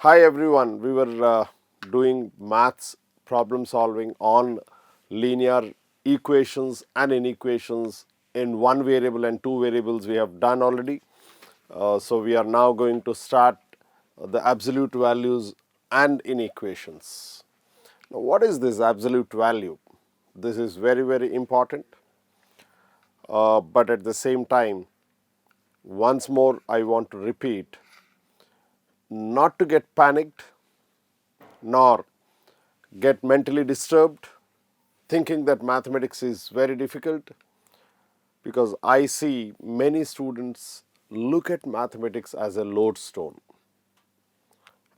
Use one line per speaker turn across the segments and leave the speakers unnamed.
Hi everyone, we were doing maths problem solving on linear equations and inequations in one variable and two variables we have done already. So we are now going to start the absolute values and inequations. Now what is this absolute value? This is very important, but at the same time, once more I want to repeat, not to get panicked nor get mentally disturbed thinking that mathematics is very difficult, because I see many students look at mathematics as a lodestone,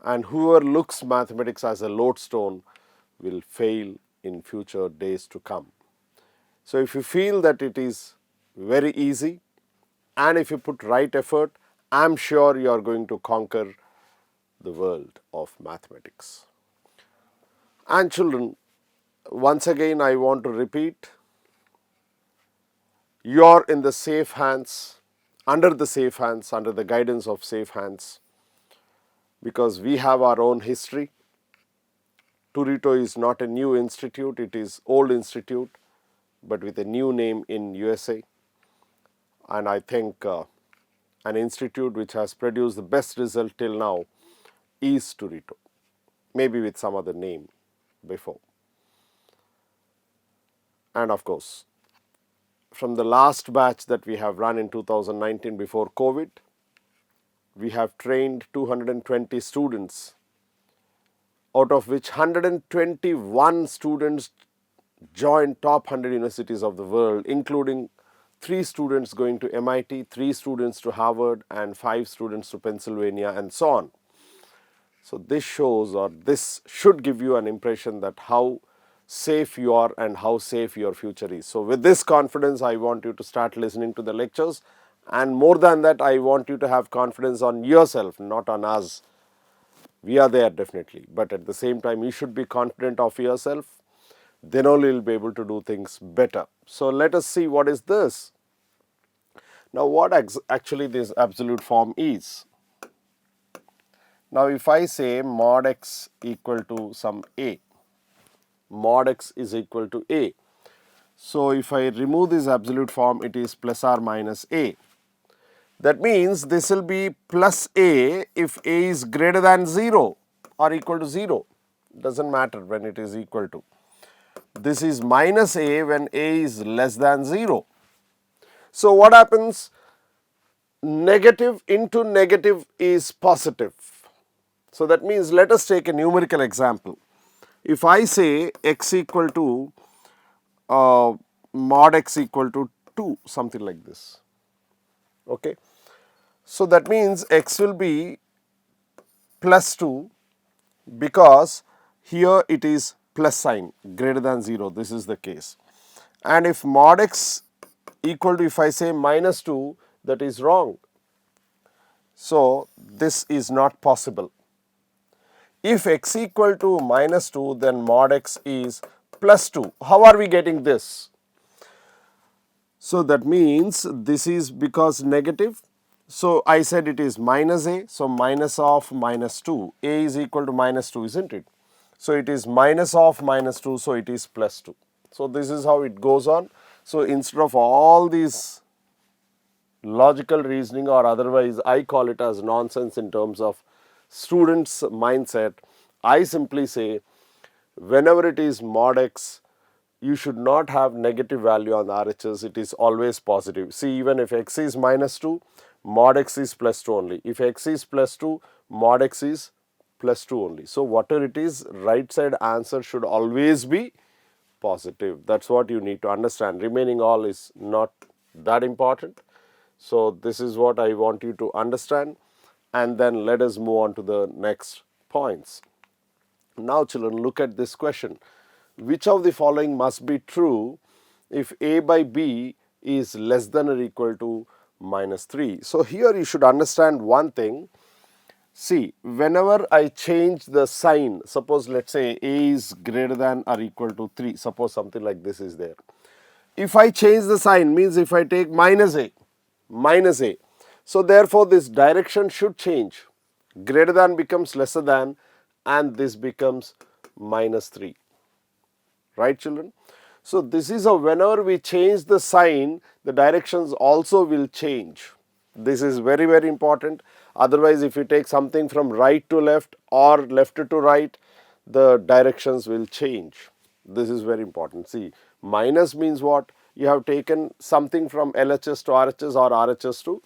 and whoever looks mathematics as a lodestone will fail in future days to come. So if you feel that it is very easy and if you put right effort, I am sure you are going to conquer the world of mathematics. And children, once again I want to repeat, you are in the safe hands, under the guidance of safe hands, because we have our own history. Turito is not a new institute, it is old institute, but with a new name in USA. And I think an institute which has produced the best result till now is Turito, maybe with some other name before. And of course, from the last batch that we have run in 2019 before COVID, we have trained 220 students, out of which 121 students joined top 100 universities of the world, including 3 students going to MIT, 3 students to Harvard, and 5 students to Pennsylvania, and so on. So this shows, or this should give you an impression that how safe you are and how safe your future is. So with this confidence, I want you to start listening to the lectures, and more than that, I want you to have confidence on yourself, not on us. We are there definitely, but at the same time, you should be confident of yourself. Then only you'll be able to do things better. So let us see what is this. Now what actually this absolute form is. Now if I say mod x equal to some a, mod x is equal to a. So if I remove this absolute form, it is plus or minus a. That means this will be plus a if a is greater than 0 or equal to 0. Doesn't matter when it is equal to. This is minus a when a is less than 0. So what happens? Negative into negative is positive. So that means let us take a numerical example. If I say x equal to mod x equal to 2, something like this. Okay. So that means x will be plus 2 because here it is plus sign greater than 0. This is the case. And if mod x equal to, if I say minus 2, that is wrong. So this is not possible. If x equal to minus 2, then mod x is plus 2. How are we getting this? So that means this is because negative. So I said it is minus a, so minus of minus 2. A is equal to minus 2, isn't it? So it is minus of minus 2, so it is plus 2. So this is how it goes on. So instead of all these logical reasoning or otherwise, I call it as nonsense in terms of students' mindset, I simply say whenever it is mod x, you should not have negative value on the RHS, it is always positive. See, even if x is minus 2, mod x is plus 2 only. If x is plus 2, mod x is plus 2 only. So whatever it is, right side answer should always be positive. That's what you need to understand. Remaining all is not that important. So this is what I want you to understand, and then let us move on to the next points. Now children, look at this question. Which of the following must be true if a by b is less than or equal to minus 3? So here you should understand one thing. See, whenever I change the sign, suppose let's say a is greater than or equal to 3, suppose something like this is there. If I change the sign, means if I take minus a, so therefore this direction should change. greater than becomes lesser than, and this becomes minus 3. Right, children? So this is how whenever we change the sign, the directions also will change. This is very, very important. Otherwise, if you take something from right to left or left to right, the directions will change. This is very important. See, minus means what? You have taken something from LHS to RHS or RHS to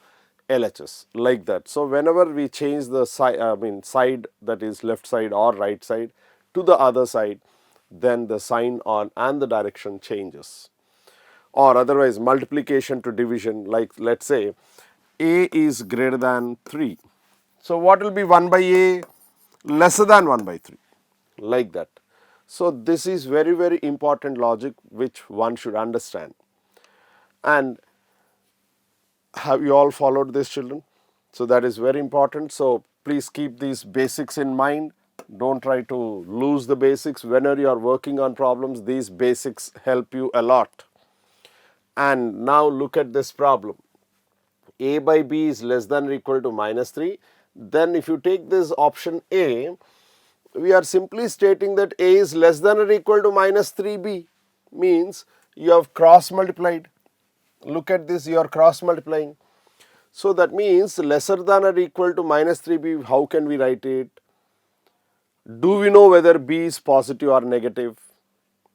LHS, like that. So whenever we change the side, that is left side or right side, to the other side, then the sign on and the direction changes. Or otherwise, multiplication to division, like let's say a is greater than 3. So what will be 1 by a? Lesser than 1 by 3, like that. So this is very, very important logic which one should understand. And have you all followed this, children? So that is very important. So please keep these basics in mind. Don't try to lose the basics. Whenever you are working on problems, these basics help you a lot. And now look at this problem. A by b is less than or equal to minus 3. Then if you take this option A, we are simply stating that A is less than or equal to minus 3b. Means you have cross multiplied. Look at this, you are cross multiplying. So that means lesser than or equal to minus 3b, how can we write it? Do we know whether b is positive or negative?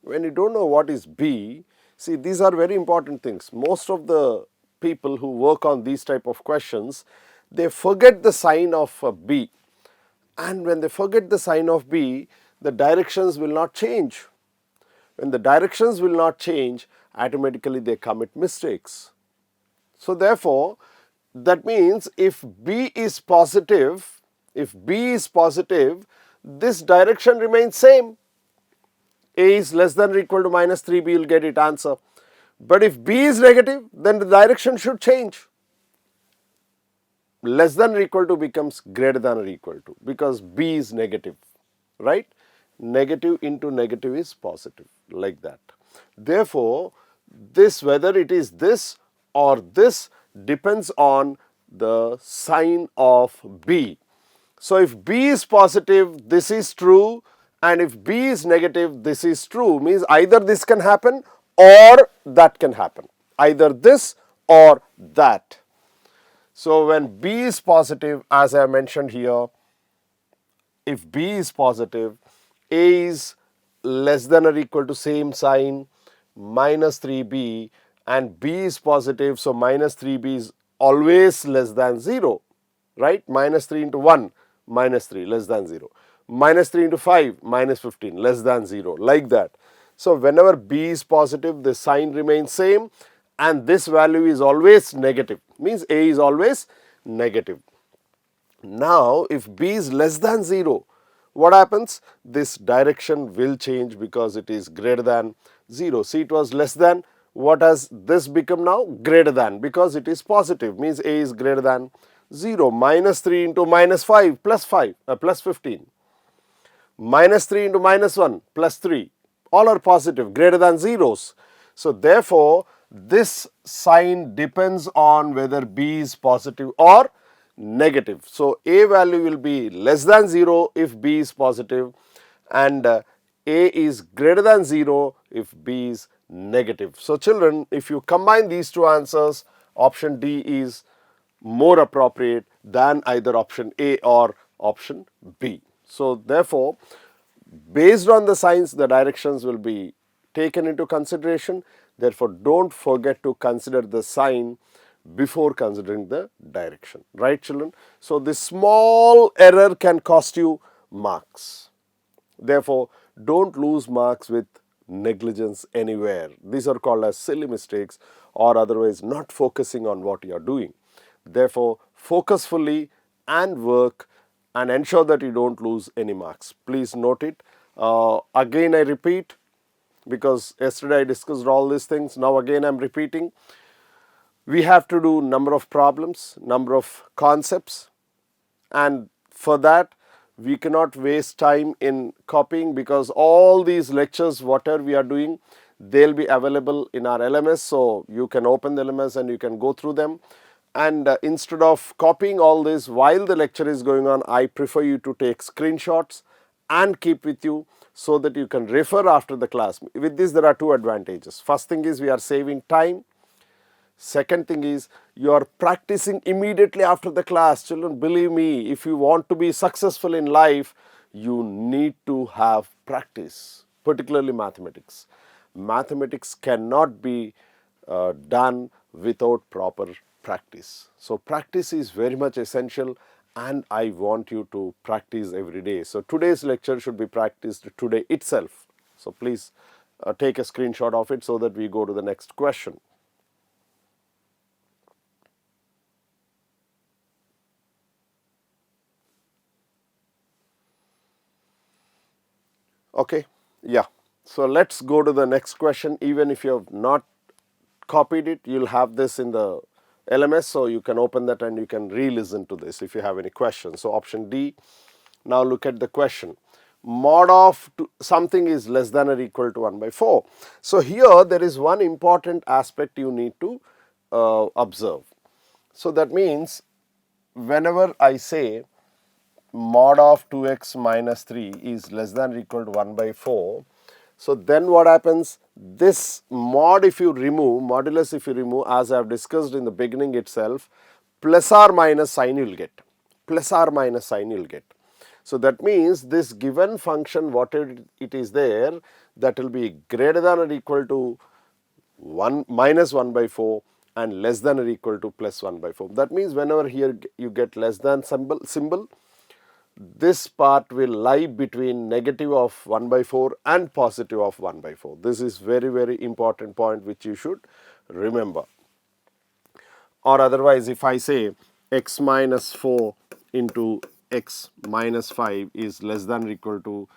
When you don't know what is b, see, these are very important things. Most of the people who work on these type of questions, they forget the sign of b. And when they forget the sign of b, the directions will not change. When the directions will not change, automatically they commit mistakes. So therefore, that means if b is positive, this direction remains same. A is less than or equal to minus 3b, you will get it answer. But if b is negative, then the direction should change. Less than or equal to becomes greater than or equal to, because b is negative, right? Negative into negative is positive, like that. Therefore, this, whether it is this or this, depends on the sign of b. So if b is positive, this is true, and if b is negative, this is true. Means either this can happen or that can happen. Either this or that. So when b is positive, as I mentioned here, if b is positive, a is less than or equal to same sign, minus 3b, and b is positive, so minus 3b is always less than 0, right? Minus 3 into 1, minus 3, less than 0. Minus 3 into 5, minus 15, less than 0, like that. So whenever b is positive, the sign remains same, and this value is always negative, means a is always negative. Now, if b is less than 0, what happens? This direction will change because it is greater than 0. See, it was less than. What has this become now? Greater than, because it is positive, means a is greater than 0. Minus 3 into minus 5 plus 15. Minus 3 into minus 1 plus 3. All are positive, greater than zeros. So therefore, this sign depends on whether b is positive or negative. So a value will be less than 0 if b is positive, and a is greater than 0 if b is negative. So children, if you combine these two answers, option D is more appropriate than either option A or option B. So therefore, based on the signs, the directions will be taken into consideration. Therefore, don't forget to consider the sign before considering the direction. Right, children? So this small error can cost you marks. Therefore, don't lose marks with negligence anywhere. These are called as silly mistakes, or otherwise not focusing on what you are doing. Therefore, focus fully and work and ensure that you don't lose any marks. Please note it. Again, I repeat, because yesterday I discussed all these things. Now again I am repeating. We have to do number of problems, number of concepts, and for that we cannot waste time in copying, because all these lectures, whatever we are doing, they'll be available in our LMS. So you can open the LMS and you can go through them. and instead of copying all this while the lecture is going on, I prefer you to take screenshots and keep with you so that you can refer after the class. With this there are two advantages. First thing is we are saving time. Second thing is you are practicing immediately after the class. Children, believe me, if you want to be successful in life, you need to have practice, particularly mathematics. Mathematics cannot be done without proper practice. So practice is very much essential, and I want you to practice every day. So today's lecture should be practiced today itself. So please take a screenshot of it so that we go to the next question. Okay, yeah. So let's go to the next question. Even if you have not copied it, you'll have this in the LMS, so you can open that and you can re-listen to this if you have any questions. So option D. Now look at the question. Mod of something is less than or equal to 1 by 4. So here there is one important aspect you need to observe. So that means whenever I say mod of 2x minus 3 is less than or equal to 1 by 4. So then what happens? This mod if you remove, modulus if you remove, as I have discussed in the beginning itself, plus or minus sign you will get. Plus or minus sign you will get. So that means this given function, whatever it is there, that will be greater than or equal to 1 minus 1 by 4 and less than or equal to plus 1 by 4. That means whenever here you get less than symbol, this part will lie between negative of 1 by 4 and positive of 1 by 4. This is very, very important point which you should remember. Or otherwise, if I say x minus 4 into x minus 5 is less than or equal to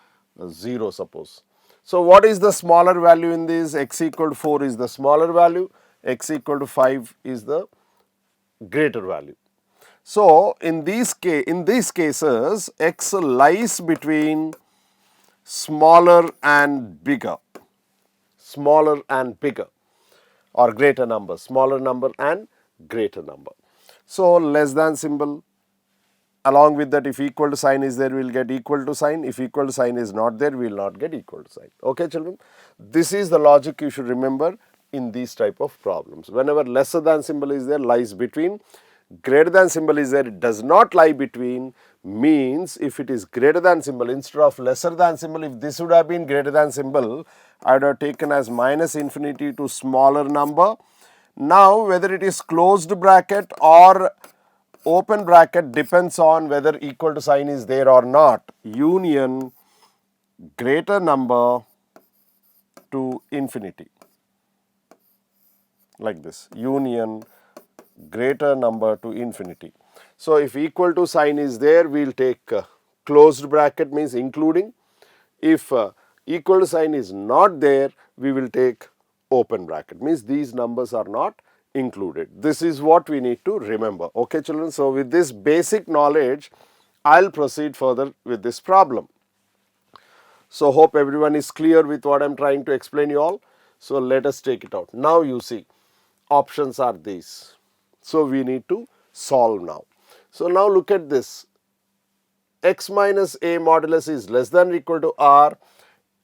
0, suppose. So what is the smaller value in this? X equal to 4 is the smaller value, x equal to 5 is the greater value. So in these cases, x lies between smaller and bigger, or greater number, smaller number and greater number. So less than symbol, along with that if equal to sign is there, we will get equal to sign. If equal to sign is not there, we will not get equal to sign. Okay, children? This is the logic you should remember in these type of problems. Whenever lesser than symbol is there, lies between. Greater than symbol is there, it does not lie between, means if it is greater than symbol, instead of lesser than symbol, if this would have been greater than symbol, I would have taken as minus infinity to smaller number. Now whether it is closed bracket or open bracket depends on whether equal to sign is there or not. Union greater number to infinity, like this, union greater number to infinity. So if equal to sign is there, we will take closed bracket, means including. If equal to sign is not there, we will take open bracket, means these numbers are not included. This is what we need to remember. Okay, children. So with this basic knowledge, I'll proceed further with this problem. So hope everyone is clear with what I'm trying to explain you all. So let us take it out. Now you see, options are these. So we need to solve now. So now look at this. X minus a modulus is less than or equal to r.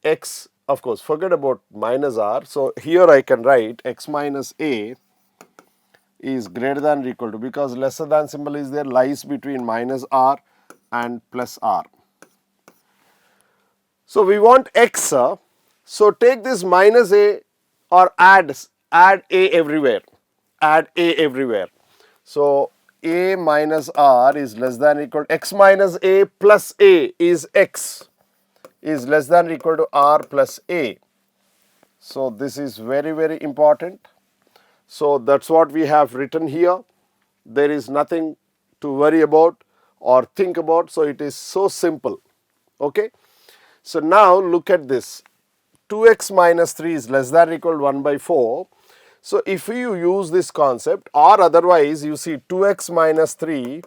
X, of course, forget about minus r. So here I can write x minus a is greater than or equal to, because lesser than symbol is there, lies between minus r and plus r. So we want x. So take this minus a or add a everywhere. Add a everywhere. So a minus r is less than or equal to x minus a plus a is x is less than or equal to r plus a. So this is very, very important. So that's what we have written here. There is nothing to worry about or think about. So it is so simple. Okay. So now look at this. 2x minus 3 is less than or equal to 1 by 4. So if you use this concept, or otherwise you see 2x minus 3,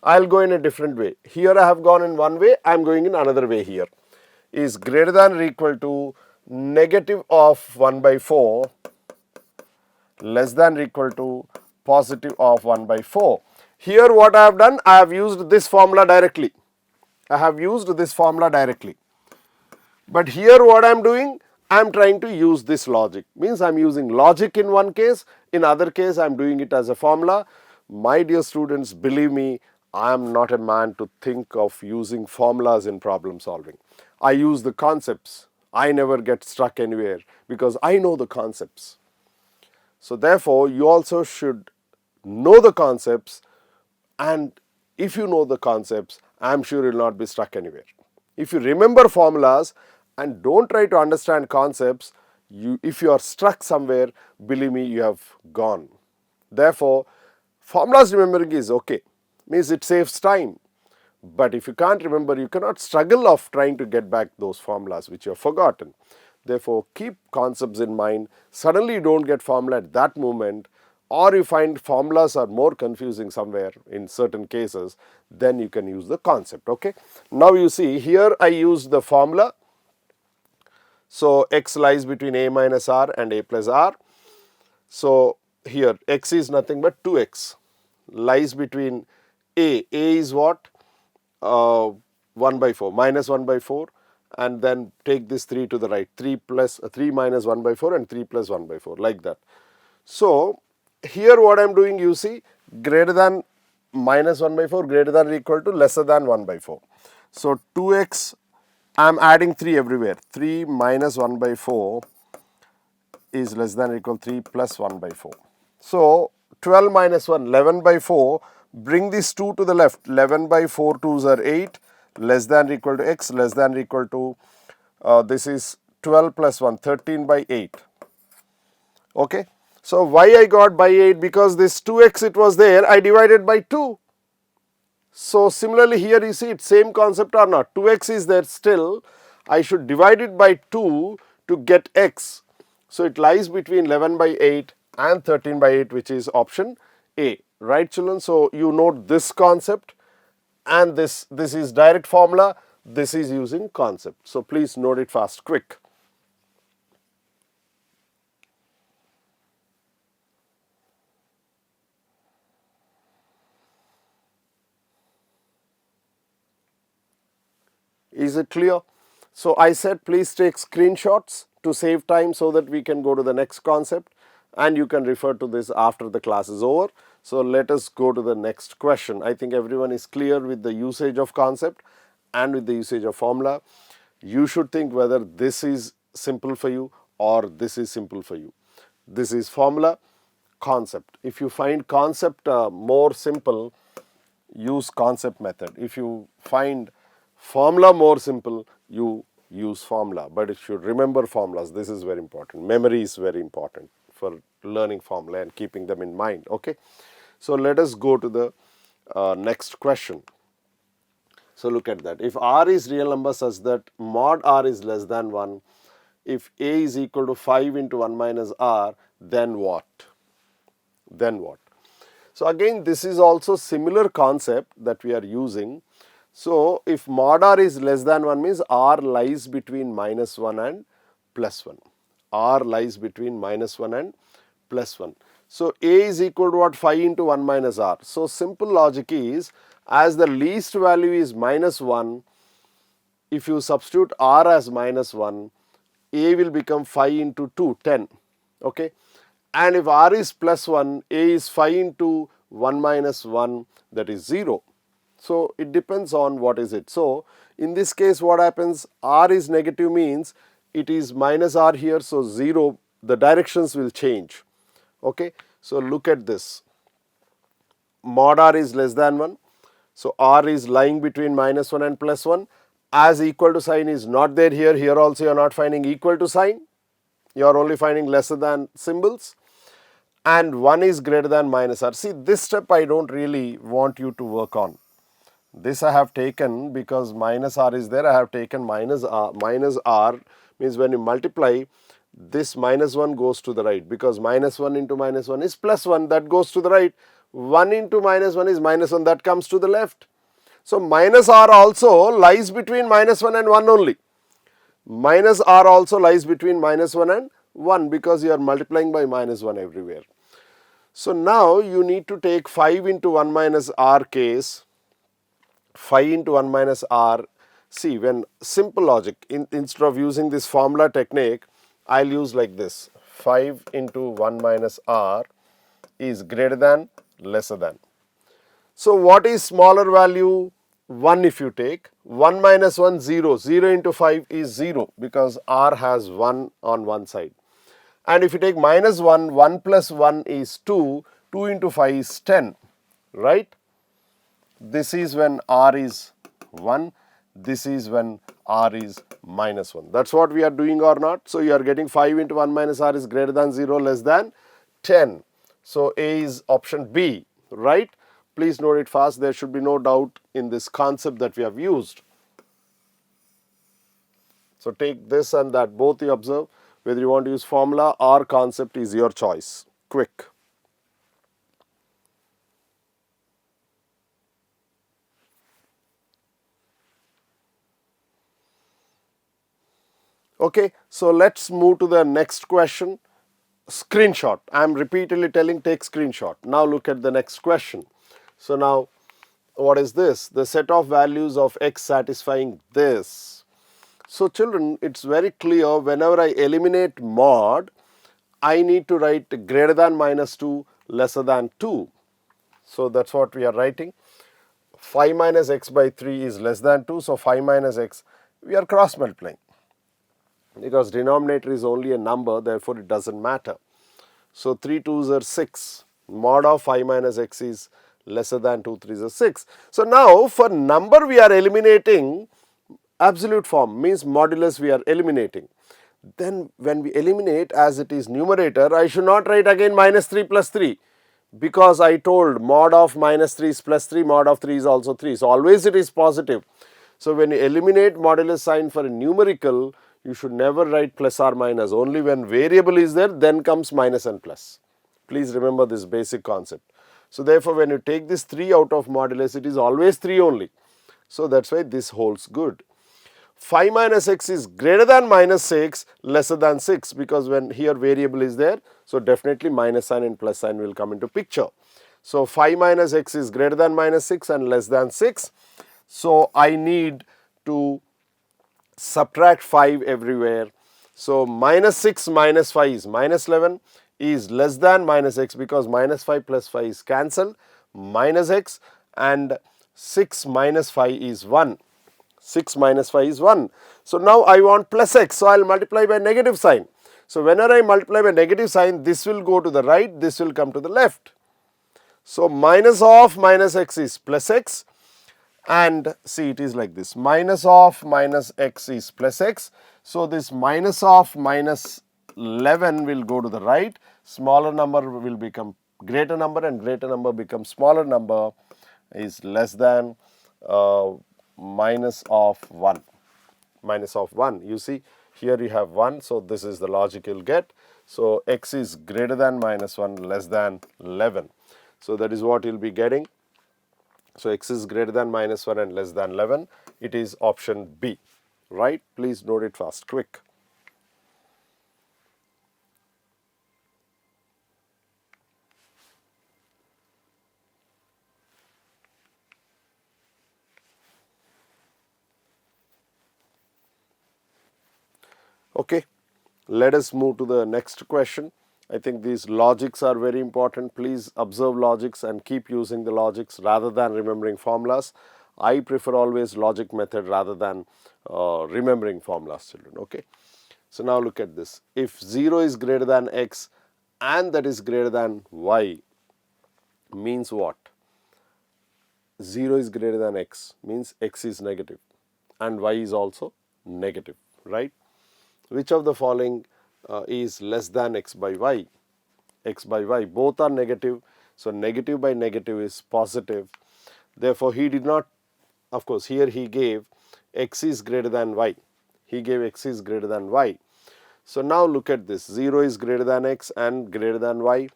I'll go in a different way. Here I have gone in one way, I'm going in another way here. Is greater than or equal to negative of 1 by 4 less than or equal to positive of 1 by 4. Here what I have done, I have used this formula directly. I have used this formula directly. But here what I am doing, I am trying to use this logic. Means I am using logic in one case, in other case I am doing it as a formula. My dear students, believe me, I am not a man to think of using formulas in problem solving. I use the concepts. I never get stuck anywhere because I know the concepts. So therefore, you also should know the concepts, and if you know the concepts, I am sure you will not be stuck anywhere. If you remember formulas and don't try to understand concepts, if you are stuck somewhere, believe me, you have gone. Therefore, formulas remembering is okay, means it saves time. But if you can't remember, you cannot struggle of trying to get back those formulas which you have forgotten. Therefore, keep concepts in mind. Suddenly you don't get formula at that moment, or you find formulas are more confusing somewhere in certain cases, then you can use the concept. Okay. Now you see here I use the formula. So x lies between a minus r and a plus r. So here x is nothing but 2x lies between a is what? 1 by 4, minus 1 by 4, and then take this 3 to the right, 3 minus 1 by 4 and 3 plus 1 by 4, like that. So here what I am doing, you see, greater than minus 1 by 4, greater than or equal to lesser than 1 by 4. So 2x, I am adding 3 everywhere, 3 minus 1 by 4 is less than or equal to 3 plus 1 by 4. So 12 minus 1, 11 by 4, bring this 2 to the left, 11 by 4 2s are 8, less than or equal to x, less than or equal to, this is 12 plus 1, 13 by 8. Okay. So why I got by 8? Because this 2x it was there, I divided by 2. So similarly here you see it's same concept or not, 2x is there still, I should divide it by 2 to get x. So it lies between 11 by 8 and 13 by 8, which is option A. Right, children? So you note this concept, and this is direct formula, this is using concept. So please note it fast, quick. Is it clear? So I said please take screenshots to save time so that we can go to the next concept, and you can refer to this after the class is over. So let us go to the next question. I think everyone is clear with the usage of concept and with the usage of formula. You should think whether this is simple for you or this is simple for you. This is formula, concept. If you find concept more simple, use concept method. If you find formula more simple, you use formula. But you should remember formulas. This is very important. Memory is very important for learning formula and keeping them in mind. Okay. So let us go to the next question. So look at that. If r is real number such that mod r is less than 1, if a is equal to 5 into 1 minus r, then what? Then what? So again, this is also similar concept that we are using. So if mod r is less than 1 means r lies between minus 1 and plus 1. R lies between minus 1 and plus 1. So a is equal to what? 5 into 1 minus r. So simple logic is, as the least value is minus 1, if you substitute r as minus 1, a will become 5 into 2, 10. Okay. And if r is plus 1, a is 5 into 1 minus 1, that is 0. So it depends on what is it. So in this case what happens, r is negative means it is minus r here, so 0, the directions will change. Okay. So look at this, mod r is less than 1, so r is lying between minus 1 and plus 1, as equal to sign is not there here, here also you are not finding equal to sign, you are only finding lesser than symbols, and 1 is greater than minus r. See, this step I don't really want you to work on. This I have taken because minus r is there, I have taken minus r means when you multiply, this minus 1 goes to the right, because minus 1 into minus 1 is plus 1, that goes to the right. 1 into minus 1 is minus 1, that comes to the left. So minus r also lies between minus 1 and 1 only. Minus r also lies between minus 1 and 1 because you are multiplying by minus 1 everywhere. So now you need to take 5 into 1 minus r case, 5 into 1 minus r. See, when simple logic, instead of using this formula technique, I'll use like this: 5 into 1 minus r is greater than, lesser than. So what is smaller value? 1 if you take. 1 minus 1, 0. 0 into 5 is 0 because r has 1 on one side. And if you take minus 1, 1 plus 1 is 2. 2 into 5 is 10. Right? This is when r is 1. This is when r is minus 1. That's what we are doing or not. So you are getting 5 into 1 minus r is greater than 0, less than 10. So A is option B, right? Please note it fast. There should be no doubt in this concept that we have used. So take this and that, both you observe. Whether you want to use formula or concept is your choice. Quick. Okay, so let's move to the next question. Screenshot. I am repeatedly telling take screenshot. Now look at the next question. So now what is this? The set of values of x satisfying this. So children, it's very clear whenever I eliminate mod, I need to write greater than minus 2, lesser than 2. So that's what we are writing. 5 minus x by 3 is less than 2. So 5 minus x, we are cross multiplying. Because denominator is only a number, therefore it doesn't matter. So 3 2s are 6. Mod of 5 minus x is lesser than 2 3s are 6. So now for number we are eliminating absolute form, means modulus we are eliminating. Then when we eliminate as it is numerator, I should not write again minus 3 plus 3, because I told mod of minus 3 is plus 3, mod of 3 is also 3. So always it is positive. So when you eliminate modulus sign for a numerical, you should never write plus or minus. Only when variable is there, then comes minus and plus. Please remember this basic concept. So therefore when you take this 3 out of modulus, it is always 3 only. So that's why this holds good. 5 minus x is greater than minus 6, lesser than 6, because when here variable is there, so definitely minus sign and plus sign will come into picture. So 5 minus x is greater than minus 6 and less than 6. So I need to subtract 5 everywhere. So minus 6 minus 5 is minus 11, is less than minus x, because minus 5 plus 5 is cancelled, minus x, and 6 minus 5 is 1. 6 minus 5 is 1. So now I want plus x, so I will multiply by negative sign. So whenever I multiply by negative sign, this will go to the right, this will come to the left. So minus of minus x is plus x, and see it is like this: minus of minus x is plus x. So this minus of minus 11 will go to the right, smaller number will become greater number, and greater number becomes smaller number, is less than minus of 1. Minus of 1. You see here you have 1, so this is the logic you'll get. So x is greater than minus 1, less than 11. So that is what you'll be getting. So x is greater than minus 1 and less than 11. It is option B. Right? Please note it fast, quick. Okay, let us move to the next question. I think these logics are very important. Please observe logics and keep using the logics rather than remembering formulas. I prefer always logic method rather than remembering formulas, children. Okay. So now look at this. If 0 is greater than x and that is greater than y, means what? 0 is greater than x means x is negative and y is also negative, right? Which of the following is less than x by y? X by y, both are negative, so negative by negative is positive. Therefore he did not, of course here he gave x is greater than y. He gave x is greater than y. So now look at this: 0 is greater than x and greater than y.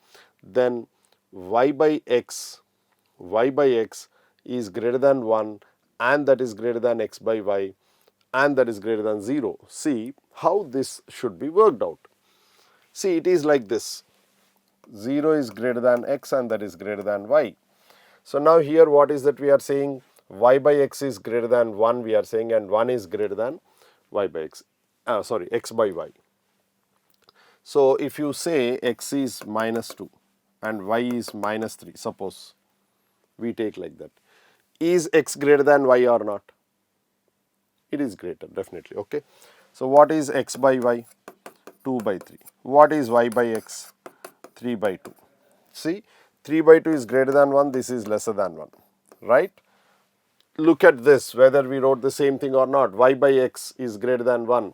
Then y by x is greater than 1 and that is greater than x by y and that is greater than 0. See how this should be worked out. See, it is like this. 0 is greater than x and that is greater than y. So now here what is that we are saying? Y by x is greater than 1 we are saying, and 1 is greater than y by x. X by y. So if you say x is minus 2 and y is minus 3, suppose we take like that. Is x greater than y or not? It is greater, definitely. Okay. So what is x by y? 2 by 3. What is y by x? 3 by 2. See, 3 by 2 is greater than 1, this is lesser than 1, right? Look at this, whether we wrote the same thing or not. Y by x is greater than 1,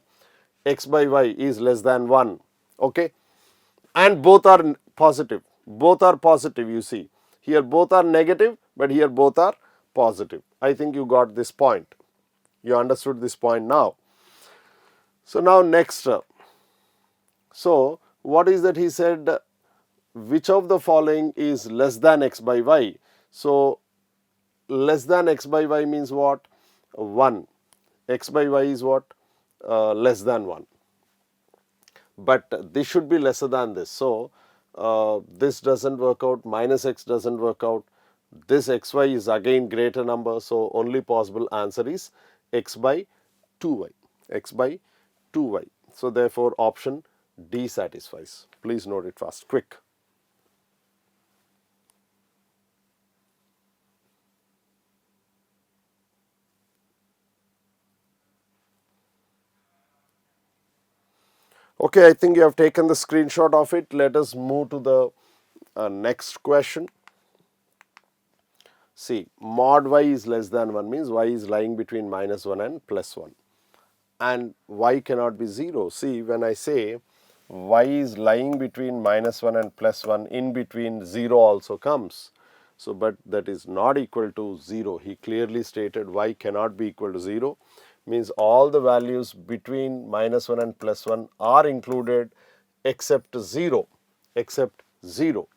x by y is less than 1, okay? And both are positive. Both are positive, you see. Here both are negative, but here both are positive. I think you got this point. You understood this point now. So now next, so what is that he said? Which of the following is less than x by y? So less than x by y means what? 1. X by y is what? Less than 1. But this should be lesser than this. So this doesn't work out, minus x doesn't work out. This xy is again greater number, so only possible answer is x by 2y. X by 2y. So therefore option D satisfies. Please note it fast, quick. Okay, I think you have taken the screenshot of it. Let us move to the next question. See, mod y is less than 1 means y is lying between minus 1 and plus 1. And y cannot be 0. See, when I say y is lying between minus 1 and plus 1, in between 0 also comes. So, but that is not equal to 0. He clearly stated y cannot be equal to 0. Means all the values between minus 1 and plus 1 are included except 0. Except 0.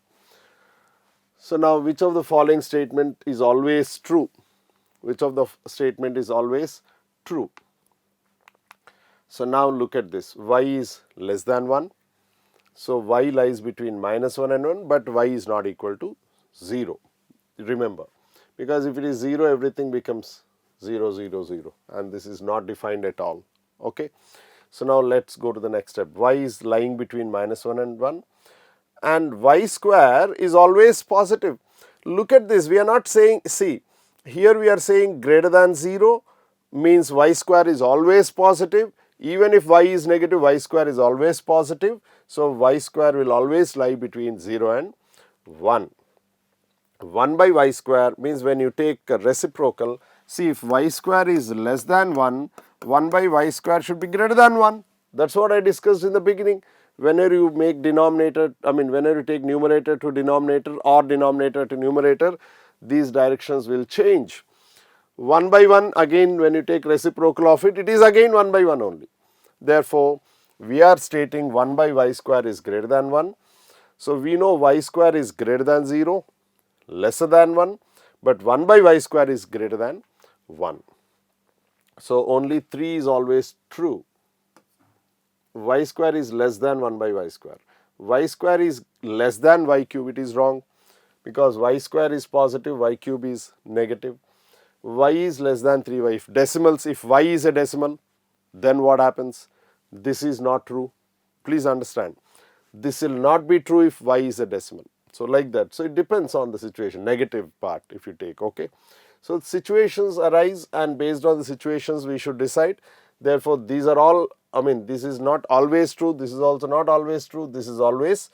So now which of the following statement is always true? Which of the statement is always true? So now look at this, y is less than 1. So y lies between minus 1 and 1, but y is not equal to 0. Remember, because if it is 0, everything becomes 0, 0, 0, and this is not defined at all. Okay. So now let's go to the next step. Y is lying between minus 1 and 1, and y square is always positive. Look at this, we are not saying, see, here we are saying greater than 0 means y square is always positive. Even if y is negative, y square is always positive. So y square will always lie between 0 and 1. 1 by y square means when you take a reciprocal, see, if y square is less than 1, 1 by y square should be greater than 1. That's what I discussed in the beginning. Whenever you make denominator, whenever you take numerator to denominator or denominator to numerator, these directions will change. 1 by 1, again when you take reciprocal of it, it is again 1 by 1 only. Therefore, we are stating 1 by y square is greater than 1. So we know y square is greater than 0, lesser than 1, but 1 by y square is greater than 1. So only 3 is always true. Y square is less than 1 by y square. Y square is less than y cube, it is wrong, because y square is positive, y cube is negative. Y is less than 3y. If decimals, if y is a decimal, then what happens? This is not true. Please understand. This will not be true if y is a decimal. So like that. So it depends on the situation, negative part if you take, okay. So situations arise, and based on the situations we should decide. Therefore, these are all, this is not always true, this is also not always true, this is always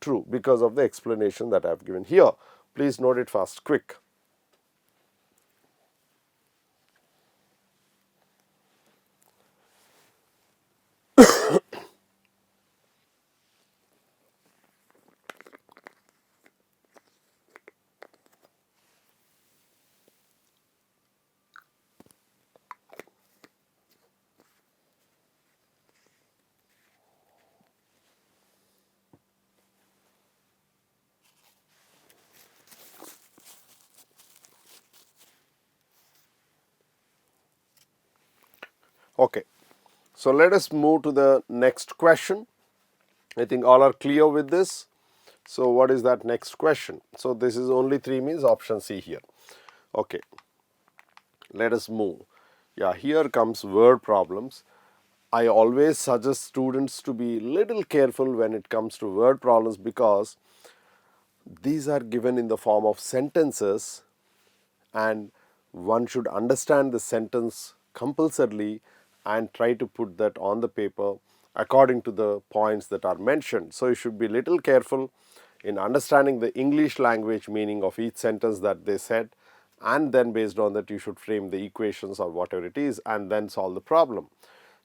true because of the explanation that I have given here. Please note it fast, quick. Okay, so let us move to the next question. I think all are clear with this. So what is that next question? So this is only 3 means option C here. Okay, let us move. Yeah, here comes word problems. I always suggest students to be little careful when it comes to word problems because these are given in the form of sentences and one should understand the sentence compulsorily and try to put that on the paper according to the points that are mentioned. So you should be little careful in understanding the English language meaning of each sentence that they said, and then based on that you should frame the equations or whatever it is and then solve the problem.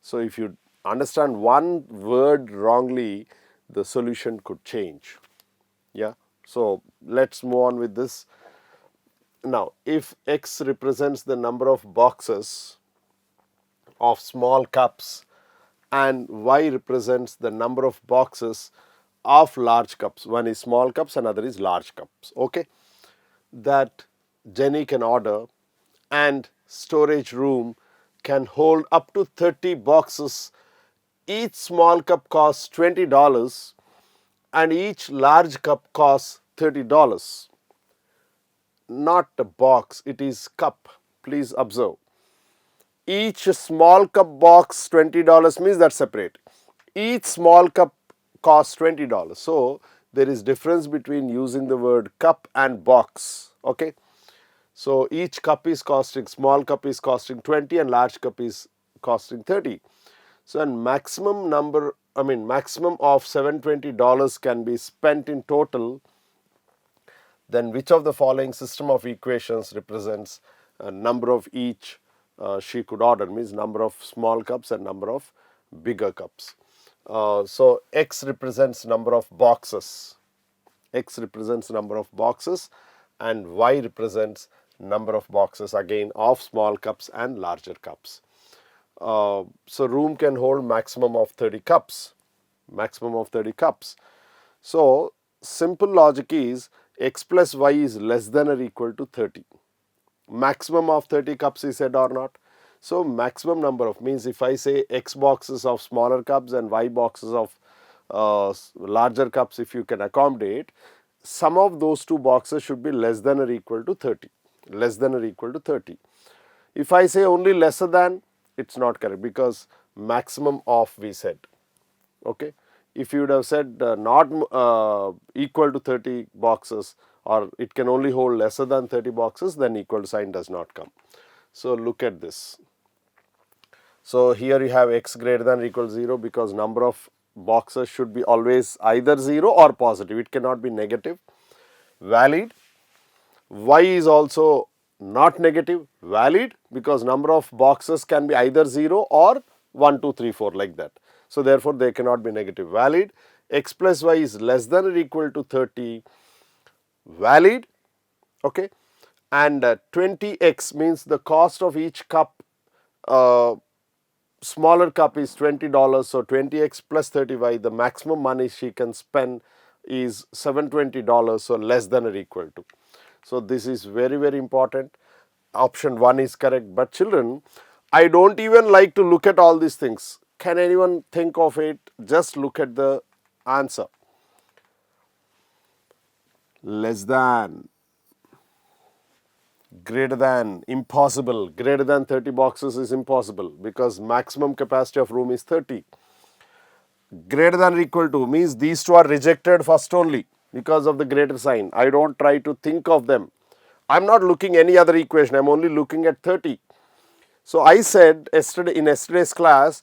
So if you understand one word wrongly, the solution could change. Yeah. So let's move on with this. Now, if X represents the number of boxes of small cups and Y represents the number of boxes of large cups, one is small cups, another is large cups, okay, that Jenny can order and storage room can hold up to 30 boxes. Each small cup costs $20 and each large cup costs $30. Not a box, it is cup. Please observe. Each small cup box $20 means that's separate. Each small cup costs $20. So there is difference between using the word cup and box. Okay. So each cup is costing, small cup is costing 20 and large cup is costing 30. So and maximum of $720 can be spent in total. Then which of the following system of equations represents a number of each she could order, means number of small cups and number of bigger cups. So X represents number of boxes. X represents number of boxes and Y represents number of boxes again of small cups and larger cups. So room can hold maximum of 30 cups. Maximum of 30 cups. So simple logic is X plus Y is less than or equal to 30. Maximum of 30 cups is said or not. So maximum number of means if I say X boxes of smaller cups and Y boxes of larger cups, if you can accommodate, sum of those two boxes should be less than or equal to 30. Less than or equal to 30. If I say only lesser than, it's not correct because maximum of we said. Okay. If you would have said not equal to 30 boxes or it can only hold lesser than 30 boxes, then equal to sign does not come. So look at this. So here you have X greater than or equal to 0 because number of boxes should be always either 0 or positive. It cannot be negative. Valid. Y is also not negative. Valid because number of boxes can be either 0 or 1, 2, 3, 4 like that. So therefore they cannot be negative. Valid. X plus Y is less than or equal to 30. Valid. Okay. And 20x means the cost of each cup, smaller cup is $20. So 20x plus 30y, the maximum money she can spend is $720. So less than or equal to. So this is very, very important. Option 1 is correct. But children, I don't even like to look at all these things. Can anyone think of it? Just look at the answer. Less than, greater than, impossible. Greater than 30 boxes is impossible because maximum capacity of room is 30. Greater than or equal to means these two are rejected first only because of the greater sign. I don't try to think of them. I'm not looking any other equation. I'm only looking at 30. So I said in yesterday's class,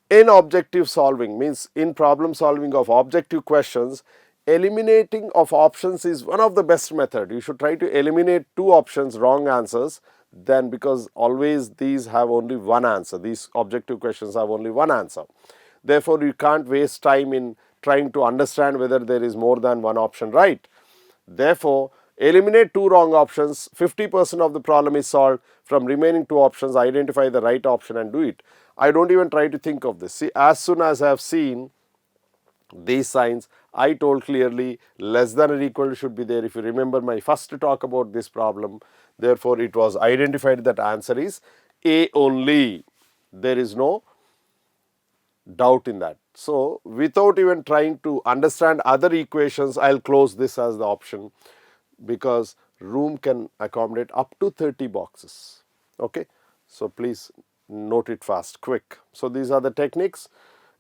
in objective solving means in problem solving of objective questions, eliminating of options is one of the best method. You should try to eliminate two options, wrong answers, then because always these have only one answer. These objective questions have only one answer. Therefore, you can't waste time in trying to understand whether there is more than one option right. Therefore, eliminate two wrong options, 50% of the problem is solved. From remaining two options, identify the right option and do it. I don't even try to think of this. See, as soon as I have seen these signs, I told clearly less than or equal to should be there. If you remember my first talk about this problem, therefore it was identified that answer is A only. There is no doubt in that. So without even trying to understand other equations, I'll close this as the option, because room can accommodate up to 30 boxes. Okay, so please note it fast, quick. So these are the techniques.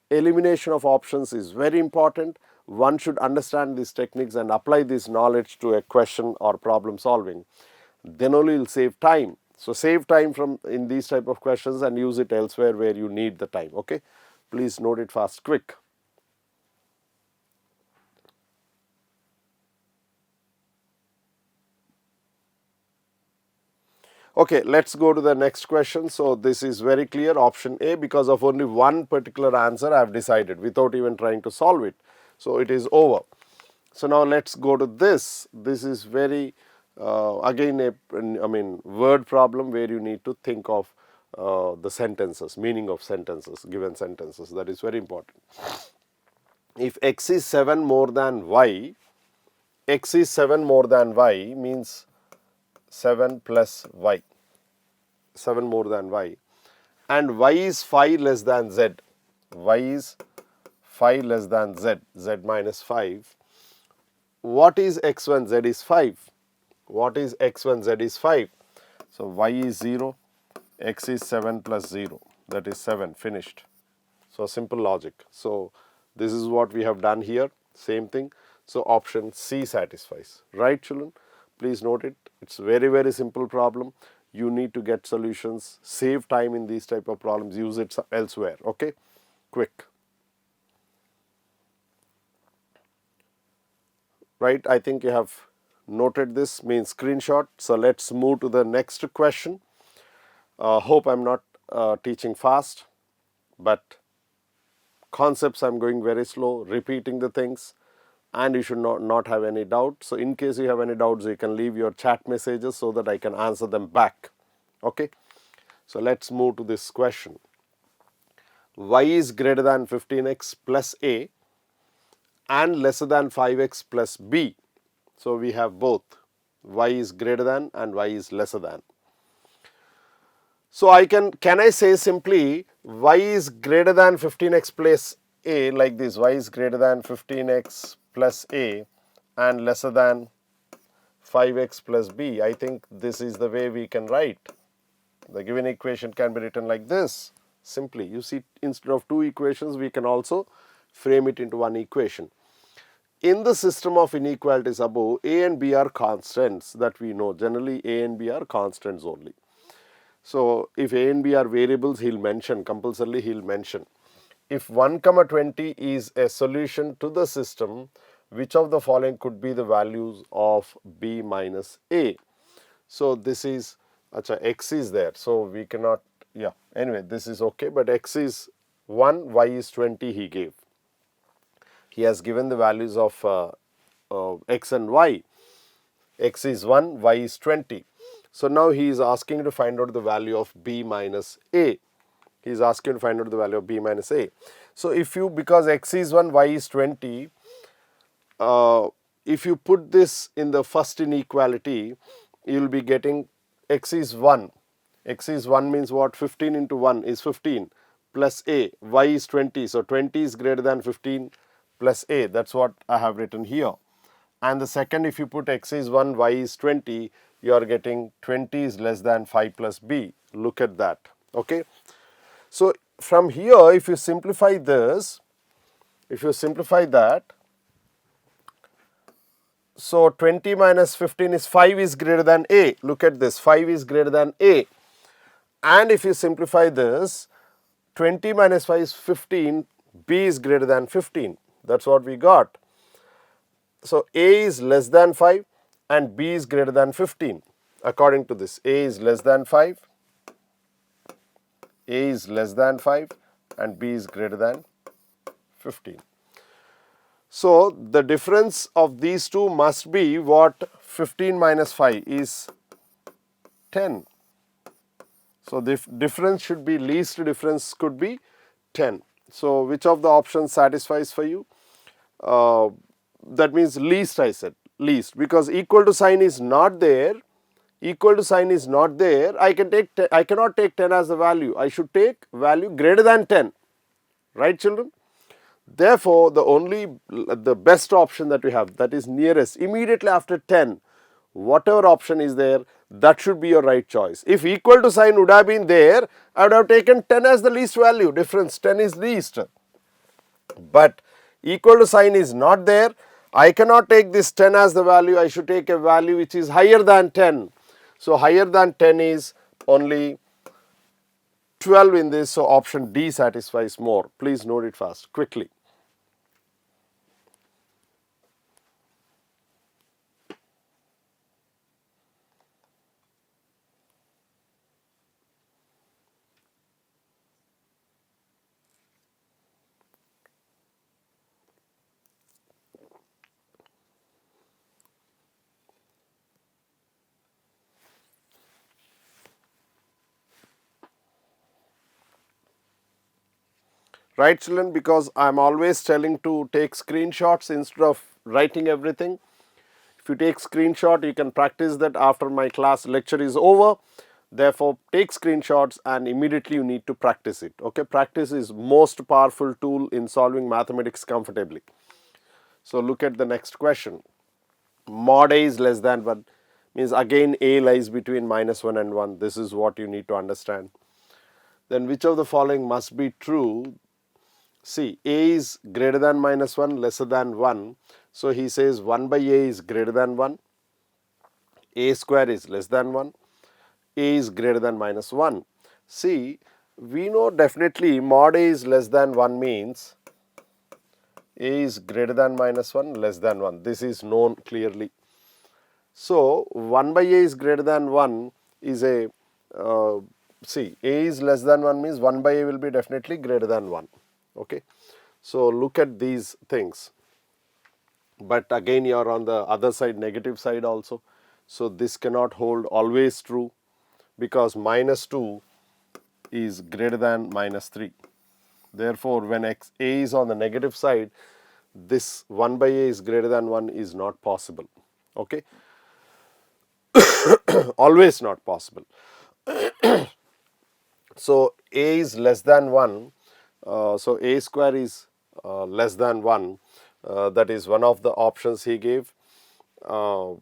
Elimination of options is very important. One should understand these techniques and apply this knowledge to a question or problem solving. Then only you'll save time. So save time from in these type of questions and use it elsewhere where you need the time. Okay, please note it fast, quick. Okay, let's go to the next question. So this is very clear, option A, because of only one particular answer I have decided without even trying to solve it. So it is over. So now let's go to this. This is very again word problem where you need to think of the sentences, meaning of sentences, given sentences. That is very important. If x is 7 more than y, x is 7 more than y means 7 plus y, 7 more than y, and y is 5 less than z, y is 5 less than z, z minus 5. What is x when z is 5? What is x when z is 5? So y is 0, x is 7 plus 0, that is 7, finished. So simple logic. So this is what we have done here, same thing. So option C satisfies, right children? Please note it. It's very simple problem. You need to get solutions, save time in these type of problems, use it elsewhere. Okay, quick. Right, I think you have noted this, means screenshot. So let's move to the next question. Hope I'm not teaching fast, but concepts I'm going very slow, repeating the things, and you should not have any doubt. So in case you have any doubts, you can leave your chat messages so that I can answer them back. Okay, so let's move to this question. Y is greater than 15x plus a and lesser than 5x plus b. So we have both, y is greater than and y is lesser than. So I can I say simply y is greater than 15x plus a like this, y is greater than 15x plus a and lesser than 5x plus b. I think this is the way we can write. The given equation can be written like this, simply. You see, instead of two equations, we can also frame it into one equation. In the system of inequalities above, a and b are constants, that we know. Generally, a and b are constants only. So if a and b are variables, he'll mention, compulsorily he'll mention. If 1, 20 is a solution to the system, which of the following could be the values of b minus a? So this is, x is there, so we cannot, anyway, this is okay, but x is 1, y is 20 he gave. He has given the values of x and y. X is 1, y is 20. So now he is asking to find out the value of b minus a. He is asking to find out the value of b minus a. So if you, because x is 1, y is 20, if you put this in the first inequality, you will be getting x is 1. X is 1 means what? 15 into 1 is 15 plus a. Y is 20. So 20 is greater than 15 plus a. That's what I have written here. And the second, if you put x is 1, y is 20, you are getting 20 is less than 5 plus b. Look at that. Okay. So from here, if you simplify this, if you simplify that, so 20 minus 15 is 5 is greater than a. Look at this, 5 is greater than a. And if you simplify this, 20 minus 5 is 15, b is greater than 15. That's what we got. So a is less than 5 and b is greater than 15. According to this, a is less than 5, a is less than 5 and b is greater than 15. So the difference of these two must be what? 15 minus 5 is 10. So the difference should be, least difference could be 10. So which of the options satisfies for you? That means least, I said, least, because equal to sign is not there. Equal to sign is not there. I cannot take 10 as the value. I should take value greater than 10. right children? Therefore, the best option that we have, that is nearest immediately after 10, whatever option is there, that should be your right choice. If equal to sign would have been there, I would have taken 10 as the least value, difference 10 is least. But equal to sign is not there, I cannot take this 10 as the value, I should take a value which is higher than 10. So higher than 10 is only 12 in this, so option D satisfies more. Please note it fast, quickly. Right children, because I am always telling to take screenshots instead of writing everything. If you take screenshot, you can practice that after my class lecture is over. Therefore, take screenshots and immediately you need to practice it. Okay, practice is most powerful tool in solving mathematics comfortably. So look at the next question. Mod A is less than 1 means again A lies between -1 and 1. This is what you need to understand. Then which of the following must be true? See, A is greater than -1, lesser than 1. So he says 1 by A is greater than 1. A square is less than 1. A is greater than -1. See, we know definitely mod A is less than 1 means A is greater than -1, less than 1. This is known clearly. So, 1 by A is greater than 1 is a, see, A is less than 1 means 1 by A will be definitely greater than 1. Okay. So, look at these things. But again, you are on the other side, negative side also. So, this cannot hold always true because -2 is greater than -3. Therefore, when A is on the negative side, this 1 by A is greater than 1 is not possible. Okay. Always not possible. So, A is less than 1. So, A square is less than 1. That is one of the options he gave. But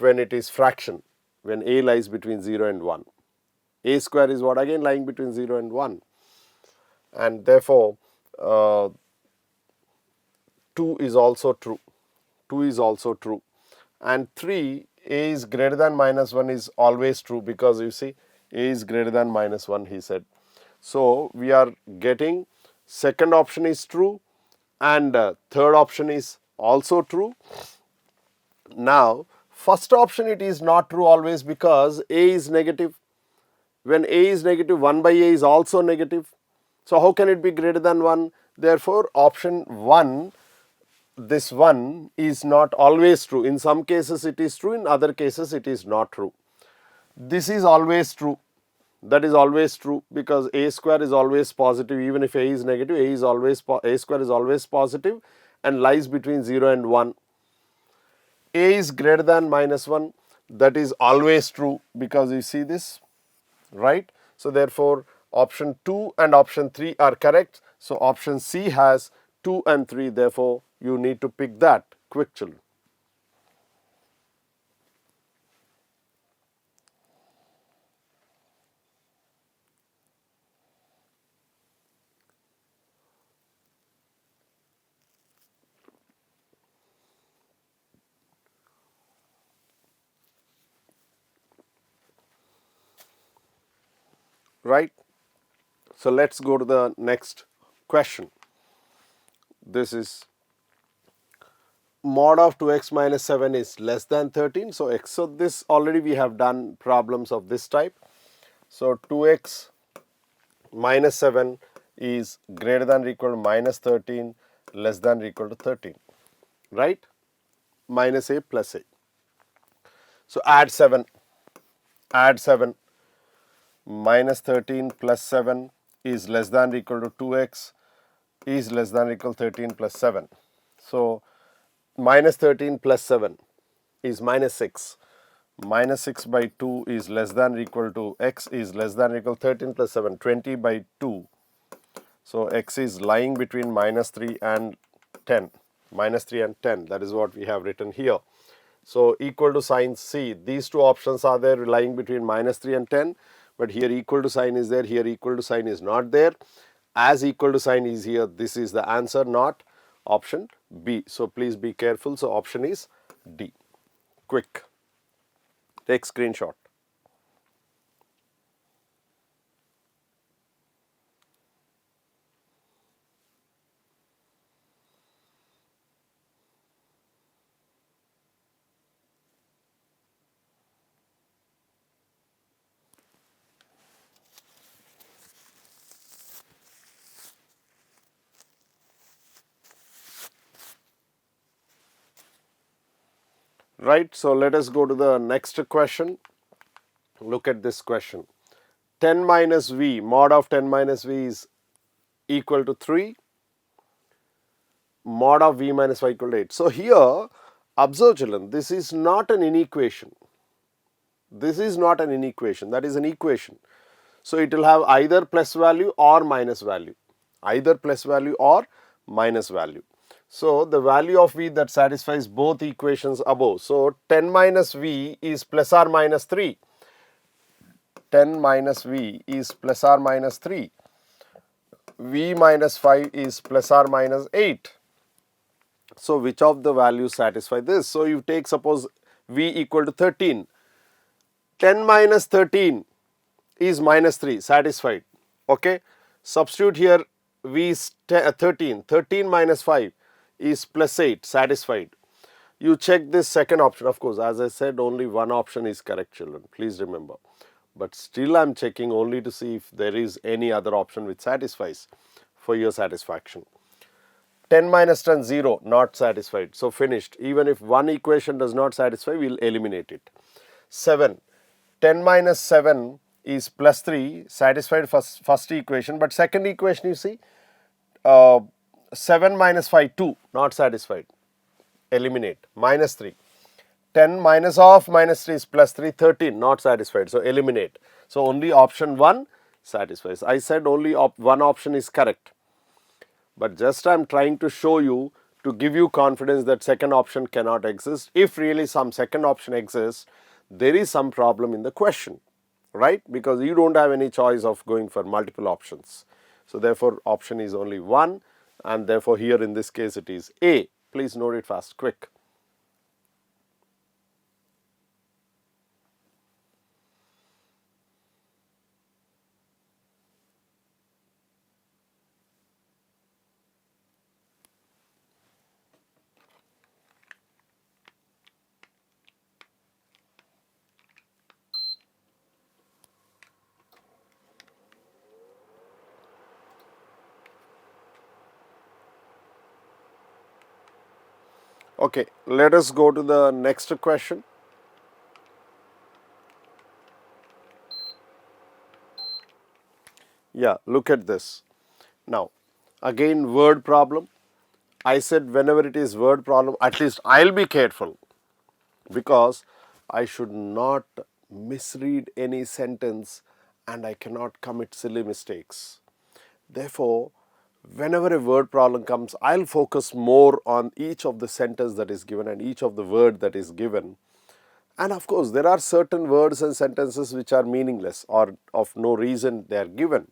when it is fraction, when A lies between 0 and 1. A square is what? Again lying between 0 and 1. And therefore, 2 is also true. 2 is also true. And 3, A is greater than -1 is always true because you see A is greater than -1 he said. So, we are getting second option is true and third option is also true. Now, first option it is not true always because A is negative. When A is negative, 1 by A is also negative. So, how can it be greater than 1? Therefore, option 1, this 1 is not always true. In some cases it is true, in other cases it is not true. This is always true. That is always true because A square is always positive. Even if A is negative, A square is always positive and lies between 0 and 1. A is greater than -1. That is always true because you see this, right? So, therefore, option 2 and option 3 are correct. So, option C has 2 and 3. Therefore, you need to pick that. Quick children. Right? So, let us go to the next question. This is mod of 2x minus 7 is less than 13. So, so this already we have done problems of this type. So, 2x minus 7 is greater than or equal to minus 13, less than or equal to 13, right? Minus a plus a. So, add 7, minus 13 plus 7 is less than or equal to 2x is less than or equal to 13 plus 7. So, minus 13 plus 7 is minus 6. Minus 6 by 2 is less than or equal to x is less than or equal to 13 plus 7, 20 by 2. So x is lying between minus 3 and 10. Minus 3 and 10. That is what we have written here. So equal to sign C. These two options are there lying between minus 3 and 10. But here equal to sign is there. Here equal to sign is not there. As equal to sign is here. This is the answer, not option B. So please be careful. So option is D. Quick. Take screenshot. Right. So let us go to the next question. Look at this question. 10 minus v, mod of 10 minus v is equal to 3. Mod of v minus y equal to 8. So here, observe children, this is not an inequation. This is not an inequation, that is an equation. So it will have either plus value or minus value. Either plus value or minus value. So the value of v that satisfies both equations above. So 10 minus v is plus or minus 3. 10 minus v is plus or minus 3. V minus 5 is plus or minus 8. So which of the values satisfy this? So you take suppose v equal to 13. 10 minus 13 is minus 3, satisfied. Okay. Substitute here v is 13. 13 minus 5 is plus 8, satisfied. You check this second option. Of course, as I said, only one option is correct, children. Please remember. But still I am checking only to see if there is any other option which satisfies for your satisfaction. 10 minus 10, 0, not satisfied. So finished. Even if one equation does not satisfy, we will eliminate it. 7. 10 minus 7 is plus 3, satisfied first equation. But second equation you see, 7 minus 5, 2, not satisfied. Eliminate. Minus 3. 10 minus of minus 3 is plus 3, 13, not satisfied. So eliminate. So only option 1 satisfies. I said only one option is correct. But just I am trying to show you, to give you confidence that second option cannot exist. If really some second option exists, there is some problem in the question, right? Because you don't have any choice of going for multiple options. So therefore option is only 1, and therefore here in this case it is A. Please note it fast, quick. Okay, let us go to the next question. Yeah, look at this. Now, again word problem. I said whenever it is word problem, at least I'll be careful, because I should not misread any sentence and I cannot commit silly mistakes. Therefore, whenever a word problem comes, I'll focus more on each of the sentence that is given and each of the word that is given. And of course, there are certain words and sentences which are meaningless or of no reason they are given.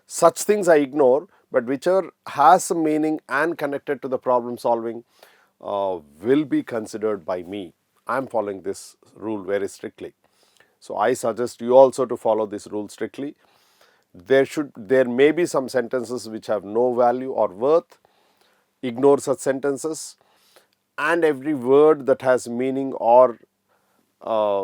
Such things I ignore, but whichever has some meaning and connected to the problem solving will be considered by me. I am following this rule very strictly. So I suggest you also to follow this rule strictly. There may be some sentences which have no value or worth. Ignore such sentences, and every word that has meaning or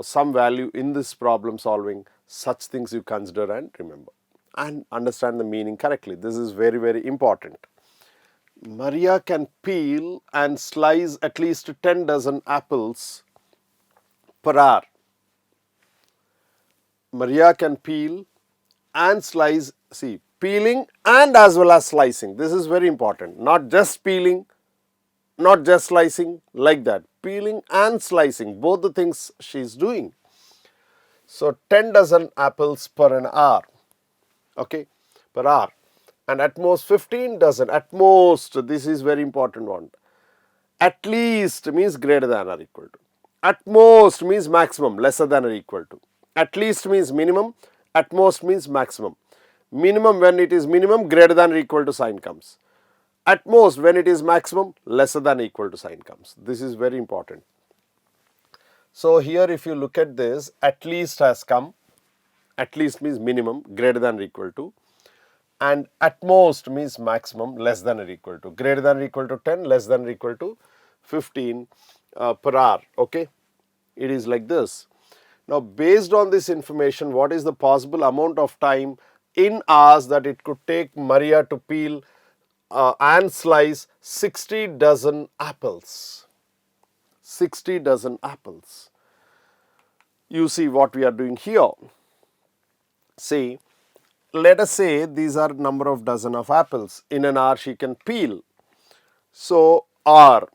some value in this problem solving, such things you consider and remember and understand the meaning correctly. This is very, very important. Maria can peel and slice at least 10 dozen apples per hour. Maria can peel and slice, see, peeling and as well as slicing. This is very important. Not just peeling, not just slicing, like that. Peeling and slicing, both the things she is doing. So 10 dozen apples per an hour, okay, per hour. and at most 15 doesn't. At most, this is very important one. At least means greater than or equal to. At most means maximum, lesser than or equal to. At least means minimum, at most means maximum. Minimum, when it is minimum, greater than or equal to sign comes. At most, when it is maximum, lesser than or equal to sign comes. This is very important. So here if you look at this, at least has come. At least means minimum, greater than or equal to. And at most means maximum, less than or equal to. Greater than or equal to 10, less than or equal to 15 per hour. Okay, it is like this. Now based on this information, what is the possible amount of time in hours that it could take Maria to peel and slice 60 dozen apples? 60 dozen apples. You see what we are doing here. See, let us say these are number of dozen of apples. In an hour she can peel. So R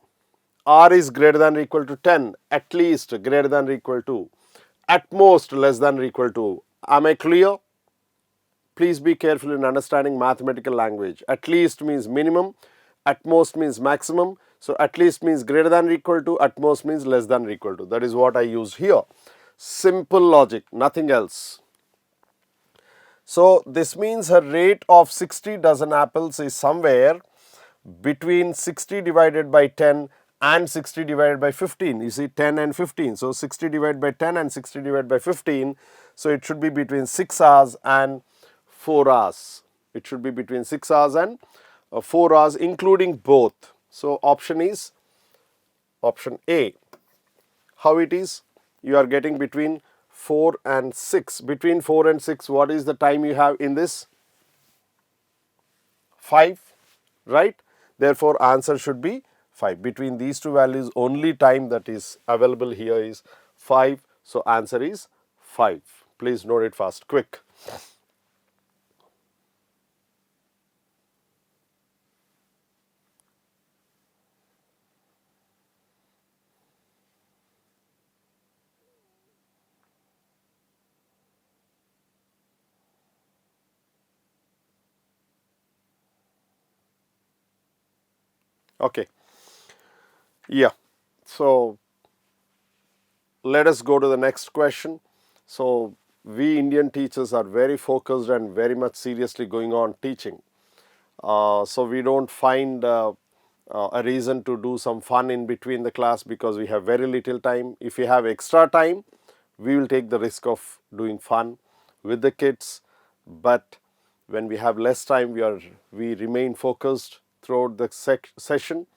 is greater than or equal to 10, at least greater than or equal to, at most less than or equal to. Am I clear? Please be careful in understanding mathematical language. At least means minimum, at most means maximum. So at least means greater than or equal to, at most means less than or equal to. That is what I use here. Simple logic, nothing else. So this means her rate of 60 dozen apples is somewhere between 60 divided by 10 and 60 divided by 15. You see 10 and 15. So 60 divided by 10 and 60 divided by 15. So it should be between 6 hours and 4 hours. It should be between 6 hours and 4 hours including both. So option is option A. How it is? You are getting between 4 and 6. Between 4 and 6, what is the time you have in this? 5, right? Therefore, answer should be 5. Between these two values, only time that is available here is 5. So, answer is 5. Please note it fast, quick. Okay. Yeah. So, let us go to the next question. So, we Indian teachers are very focused and very much seriously going on teaching. So, we don't find a reason to do some fun in between the class because we have very little time. If we have extra time, we will take the risk of doing fun with the kids. But when we have less time, we remain focused throughout the session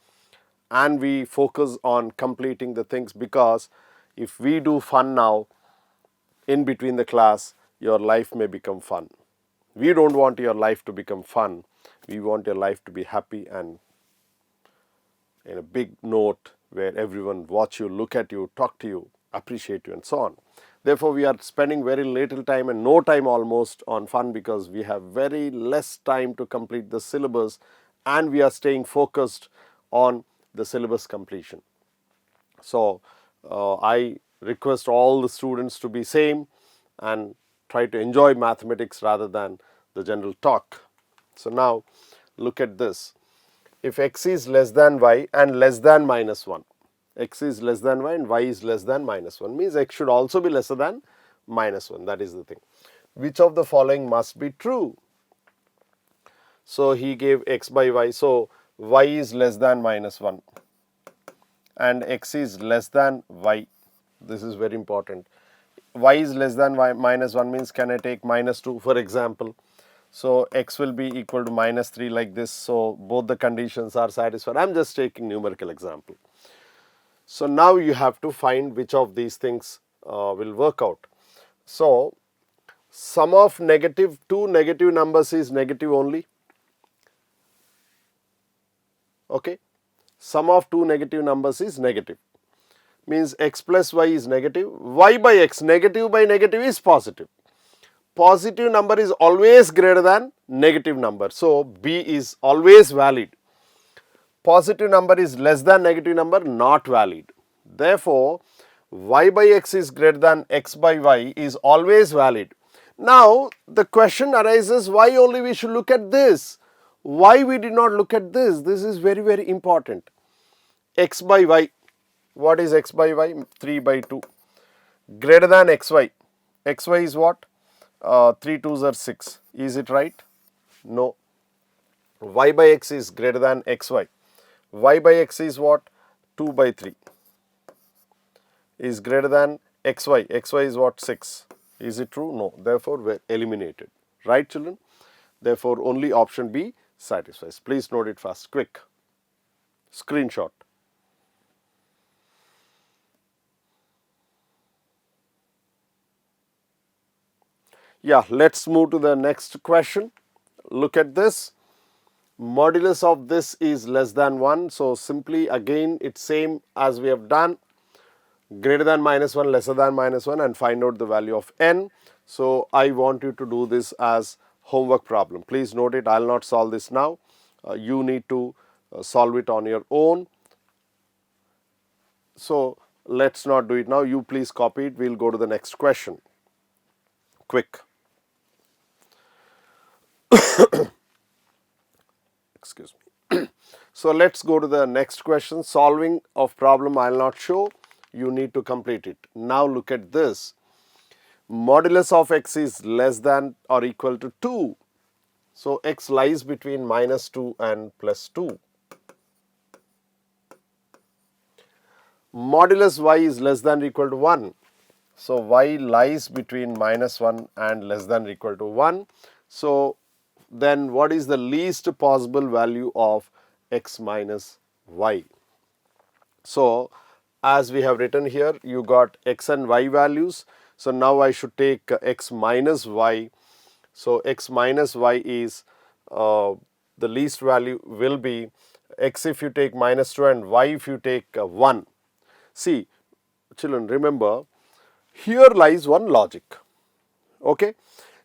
and we focus on completing the things, because if we do fun now in between the class, your life may become fun. We don't want your life to become fun. We want your life to be happy and in a big note where everyone watch you, look at you, talk to you, appreciate you and so on. Therefore, we are spending very little time and no time almost on fun because we have very less time to complete the syllabus and we are staying focused on the syllabus completion. So, I request all the students to be same and try to enjoy mathematics rather than the general talk. So, now look at this. If x is less than y and less than minus 1, x is less than y and y is less than minus 1 means x should also be lesser than minus 1. That is the thing. Which of the following must be true? So, he gave x by y. So, y is less than minus 1 and x is less than y. This is very important. Y is less than y minus 1 means can I take minus 2 for example. So, x will be equal to minus 3 like this. So, both the conditions are satisfied. I am just taking numerical example. So, now you have to find which of these things will work out. So, sum of two negative numbers is negative only. Okay. Sum of two negative numbers is negative. Means x plus y is negative. Y by x, negative by negative is positive. Positive number is always greater than negative number. So, B is always valid. Positive number is less than negative number, not valid. Therefore, y by x is greater than x by y is always valid. Now, the question arises, why only we should look at this? Why we did not look at this? This is very, very important. X by y. What is x by y? 3 by 2. Greater than xy. Xy is what? 3 2s are 6. Is it right? No. Y by x is greater than xy. Y by x is what? 2 by 3 is greater than xy. Xy is what? 6. Is it true? No. Therefore, we are eliminated. Right, children? Therefore, only option B satisfies. Please note it fast. Quick. Screenshot. Yeah, let's move to the next question. Look at this. Modulus of this is less than 1. So, simply again it's same as we have done. Greater than -1, lesser than -1, and find out the value of n. So, I want you to do this as homework problem. Please note it. I will not solve this now. You need to solve it on your own. So, let's not do it now. You please copy it. We will go to the next question. Quick. Excuse me. So, let's go to the next question. Solving of problem I will not show. You need to complete it. Now, look at this. Modulus of x is less than or equal to 2. So, x lies between -2 and +2. Modulus y is less than or equal to 1. So, y lies between -1 and less than or equal to 1. So, then what is the least possible value of x minus y? So, as we have written here, you got x and y values. So, now I should take x minus y. So, x minus y is the least value will be x if you take -2 and y if you take 1. See, children, remember, here lies one logic. Okay.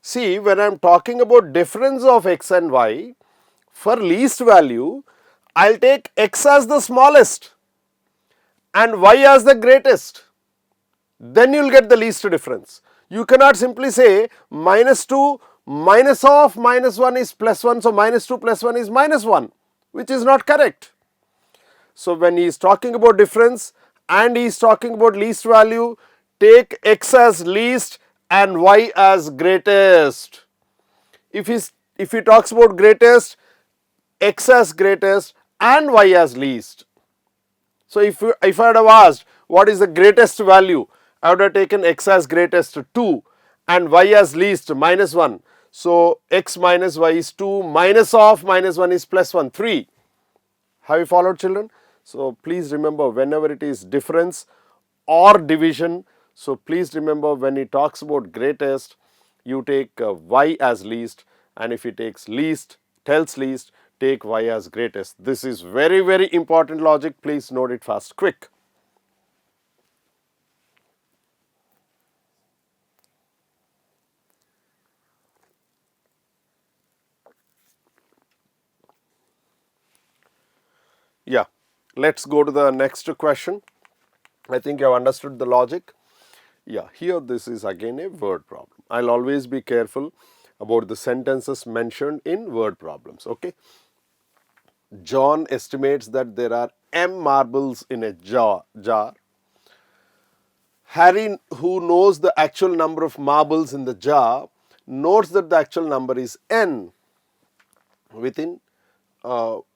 See, when I am talking about difference of x and y, for least value, I will take x as the smallest and y as the greatest. Then you will get the least difference. You cannot simply say -2 minus of -1 is +1, so -2 plus 1 is -1, which is not correct. So, when he is talking about difference and he is talking about least value, take x as least and y as greatest. If he talks about greatest, x as greatest and y as least. So, if I had have asked what is the greatest value, I would have taken x as greatest 2 and y as least -1. So, x minus y is 2, minus of -1 is +1, 3. Have you followed, children? So, please remember, whenever it is difference or division, so please remember, when he talks about greatest, you take y as least, and if he takes least, tells least, take y as greatest. This is very, very important logic. Please note it fast, quick. Yeah, let's go to the next question. I think you have understood the logic. Yeah, here this is again a word problem. I'll always be careful about the sentences mentioned in word problems. Okay. John estimates that there are m marbles in a jar. Harry, who knows the actual number of marbles in the jar, notes that the actual number is n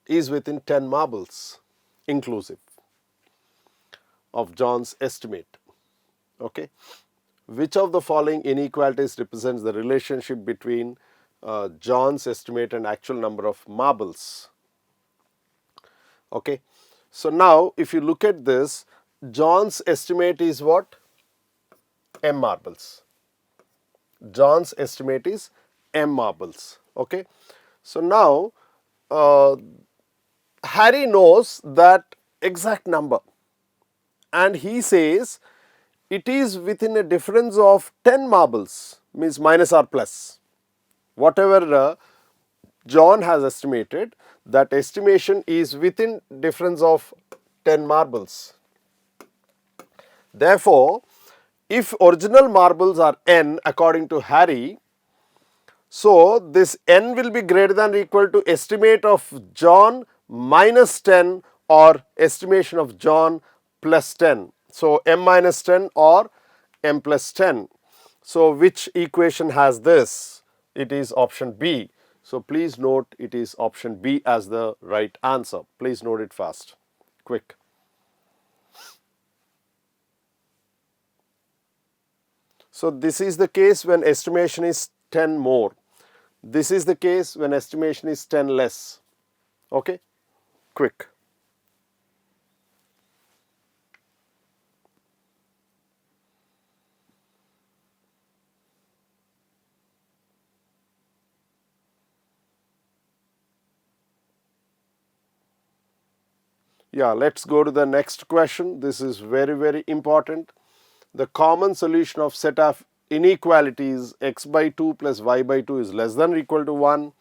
is within 10 marbles inclusive of John's estimate. Okay. Which of the following inequalities represents the relationship between John's estimate and actual number of marbles? Okay. So, now if you look at this, John's estimate is what? M marbles. John's estimate is m marbles. Okay. So, now Harry knows that exact number and he says it is within a difference of 10 marbles, means minus or plus. Whatever John has estimated, that estimation is within difference of 10 marbles. Therefore, if original marbles are n according to Harry, So this n will be greater than or equal to estimate of John minus 10 or estimation of John plus 10. So m minus 10 or m plus 10. So which equation has this? It is option B. So please note it is option B as the right answer. Please note it fast, quick. So this is the case when estimation is 10 more. This is the case when estimation is 10 less. Okay, quick. Yeah, let's go to the next question. This is very, very important. The common solution of set of inequalities x by 2 plus y by 2 is less than or equal to 1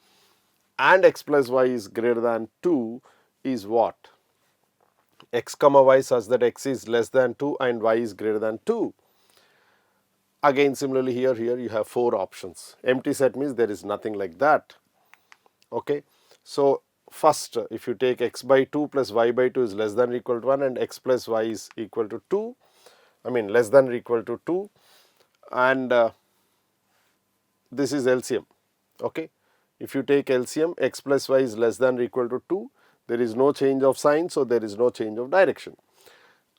and x plus y is greater than 2 is what? X comma y such that x is less than 2 and y is greater than 2. Again, similarly here you have 4 options. Empty set means there is nothing like that. Okay. So first, if you take x by 2 plus y by 2 is less than or equal to 1 and x plus y is equal to 2, I mean less than or equal to 2, and this is LCM. Okay. If you take LCM, x plus y is less than or equal to 2, there is no change of sign, so there is no change of direction.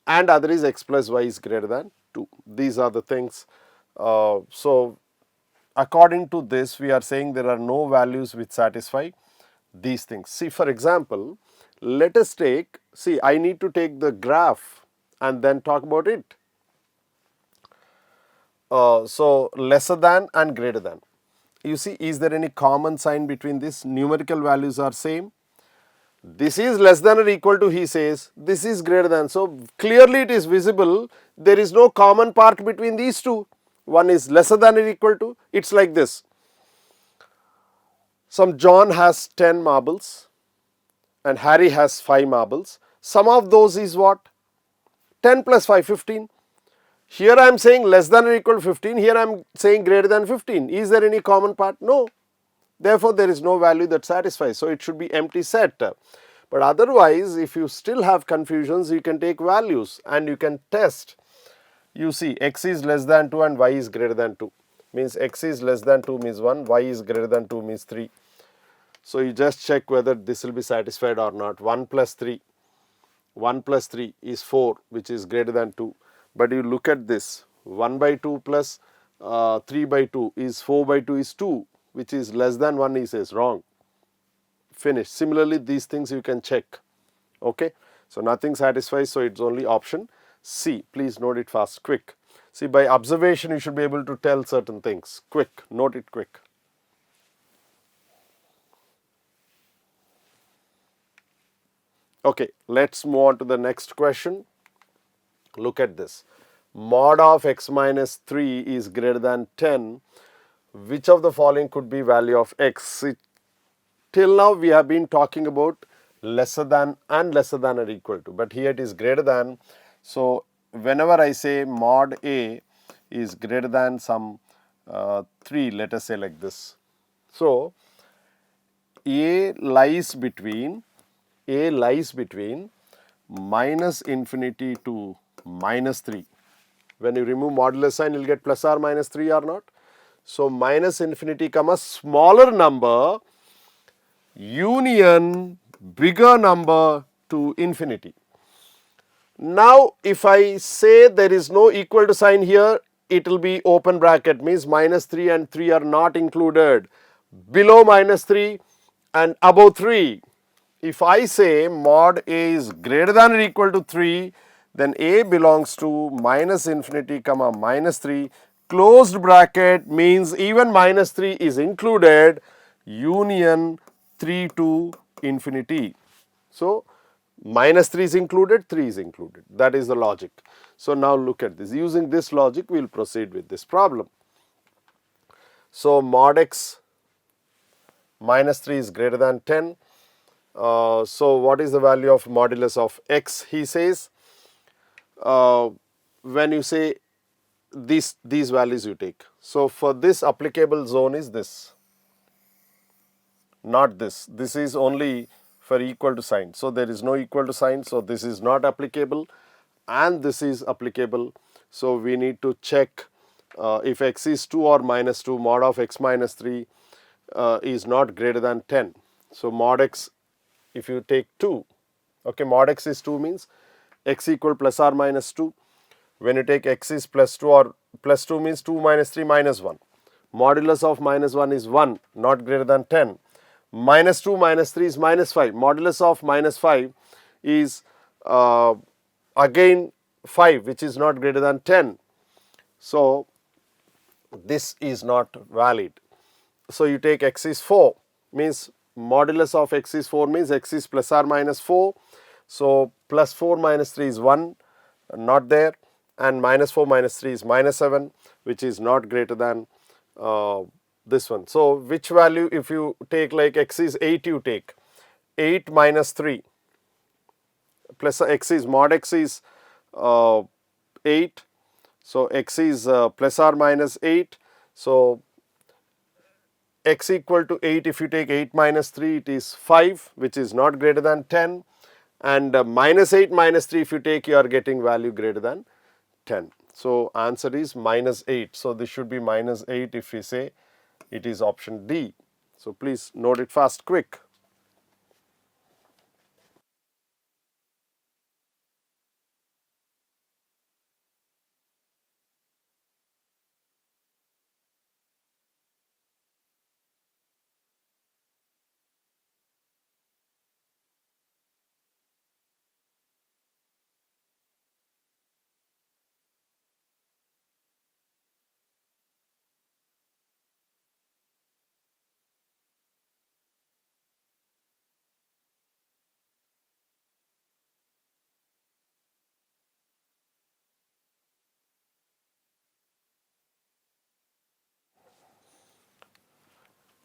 And other is x plus y is greater than 2. These are the things. So according to this, we are saying there are no values which satisfy these things. See, for example, let us take, see, I need to take the graph and then talk about it. So lesser than and greater than. You see, is there any common sign between this? Numerical values are same. This is less than or equal to, he says, this is greater than. So clearly it is visible, there is no common part between these two. One is lesser than or equal to, it's like this. Some John has 10 marbles and Harry has 5 marbles. Sum of those is what? 10 plus 5, 15. Here I am saying less than or equal to 15, here I am saying greater than 15. Is there any common part? No. Therefore, there is no value that satisfies. So it should be empty set. But otherwise, if you still have confusions, you can take values and you can test. You see, x is less than 2 and y is greater than 2. Means x is less than 2 means 1, y is greater than 2 means 3. So you just check whether this will be satisfied or not. 1 plus 3. 1 plus 3 is 4, which is greater than 2. But you look at this, 1 by 2 plus 3 by 2 is 4 by 2 is 2, which is less than 1, he says, wrong. Finish. Similarly, these things you can check. Okay. So nothing satisfies, so it's only option C. Please note it fast, quick. See, by observation, you should be able to tell certain things. Quick, note it quick. Okay, let's move on to the next question. Look at this. Mod of x minus 3 is greater than 10. Which of the following could be value of x? Till now we have been talking about lesser than and lesser than or equal to, but here it is greater than. So whenever I say mod a is greater than some 3, let us say like this. So a lies between minus infinity to minus 3. When you remove modulus sign, you will get plus or minus 3 or not. So minus infinity comma smaller number union bigger number to infinity. Now if I say there is no equal to sign here, it will be open bracket, means minus 3 and 3 are not included. Below minus 3 and above 3. If I say mod a is greater than or equal to 3, then a belongs to minus infinity comma minus 3. Closed bracket means even minus 3 is included, union 3 to infinity. So minus 3 is included, 3 is included. That is the logic. So now look at this. Using this logic, we will proceed with this problem. So mod x minus 3 is greater than 10. So what is the value of modulus of x? He says, when you say these values you take. So for this applicable zone is this. not this. This is only for equal to sign. So there is no equal to sign. So this is not applicable, and this is applicable. So we need to check if x is 2 or minus 2, mod of x minus 3 is not greater than 10. So mod x, if you take 2, okay, mod x is 2 means x equal plus or minus 2. When you take x is plus 2 or plus 2 means 2 minus 3 minus 1. Modulus of minus 1 is 1, not greater than 10. Minus 2 minus 3 is minus 5. Modulus of minus 5 is again 5, which is not greater than 10. So this is not valid. So you take x is 4, means modulus of x is 4 means x is plus or minus 4. So plus 4 minus 3 is 1, not there, and minus 4 minus 3 is minus 7, which is not greater than this one. So which value, if you take like x is 8, you take 8 minus 3 plus x is mod x is 8. So x is plus or minus 8. So x equal to 8, if you take 8 minus 3, it is 5, which is not greater than 10, and minus 8 minus 3, if you take, you are getting value greater than 10. So answer is minus 8. So this should be minus 8 if we say it is option D. So please note it fast, quick.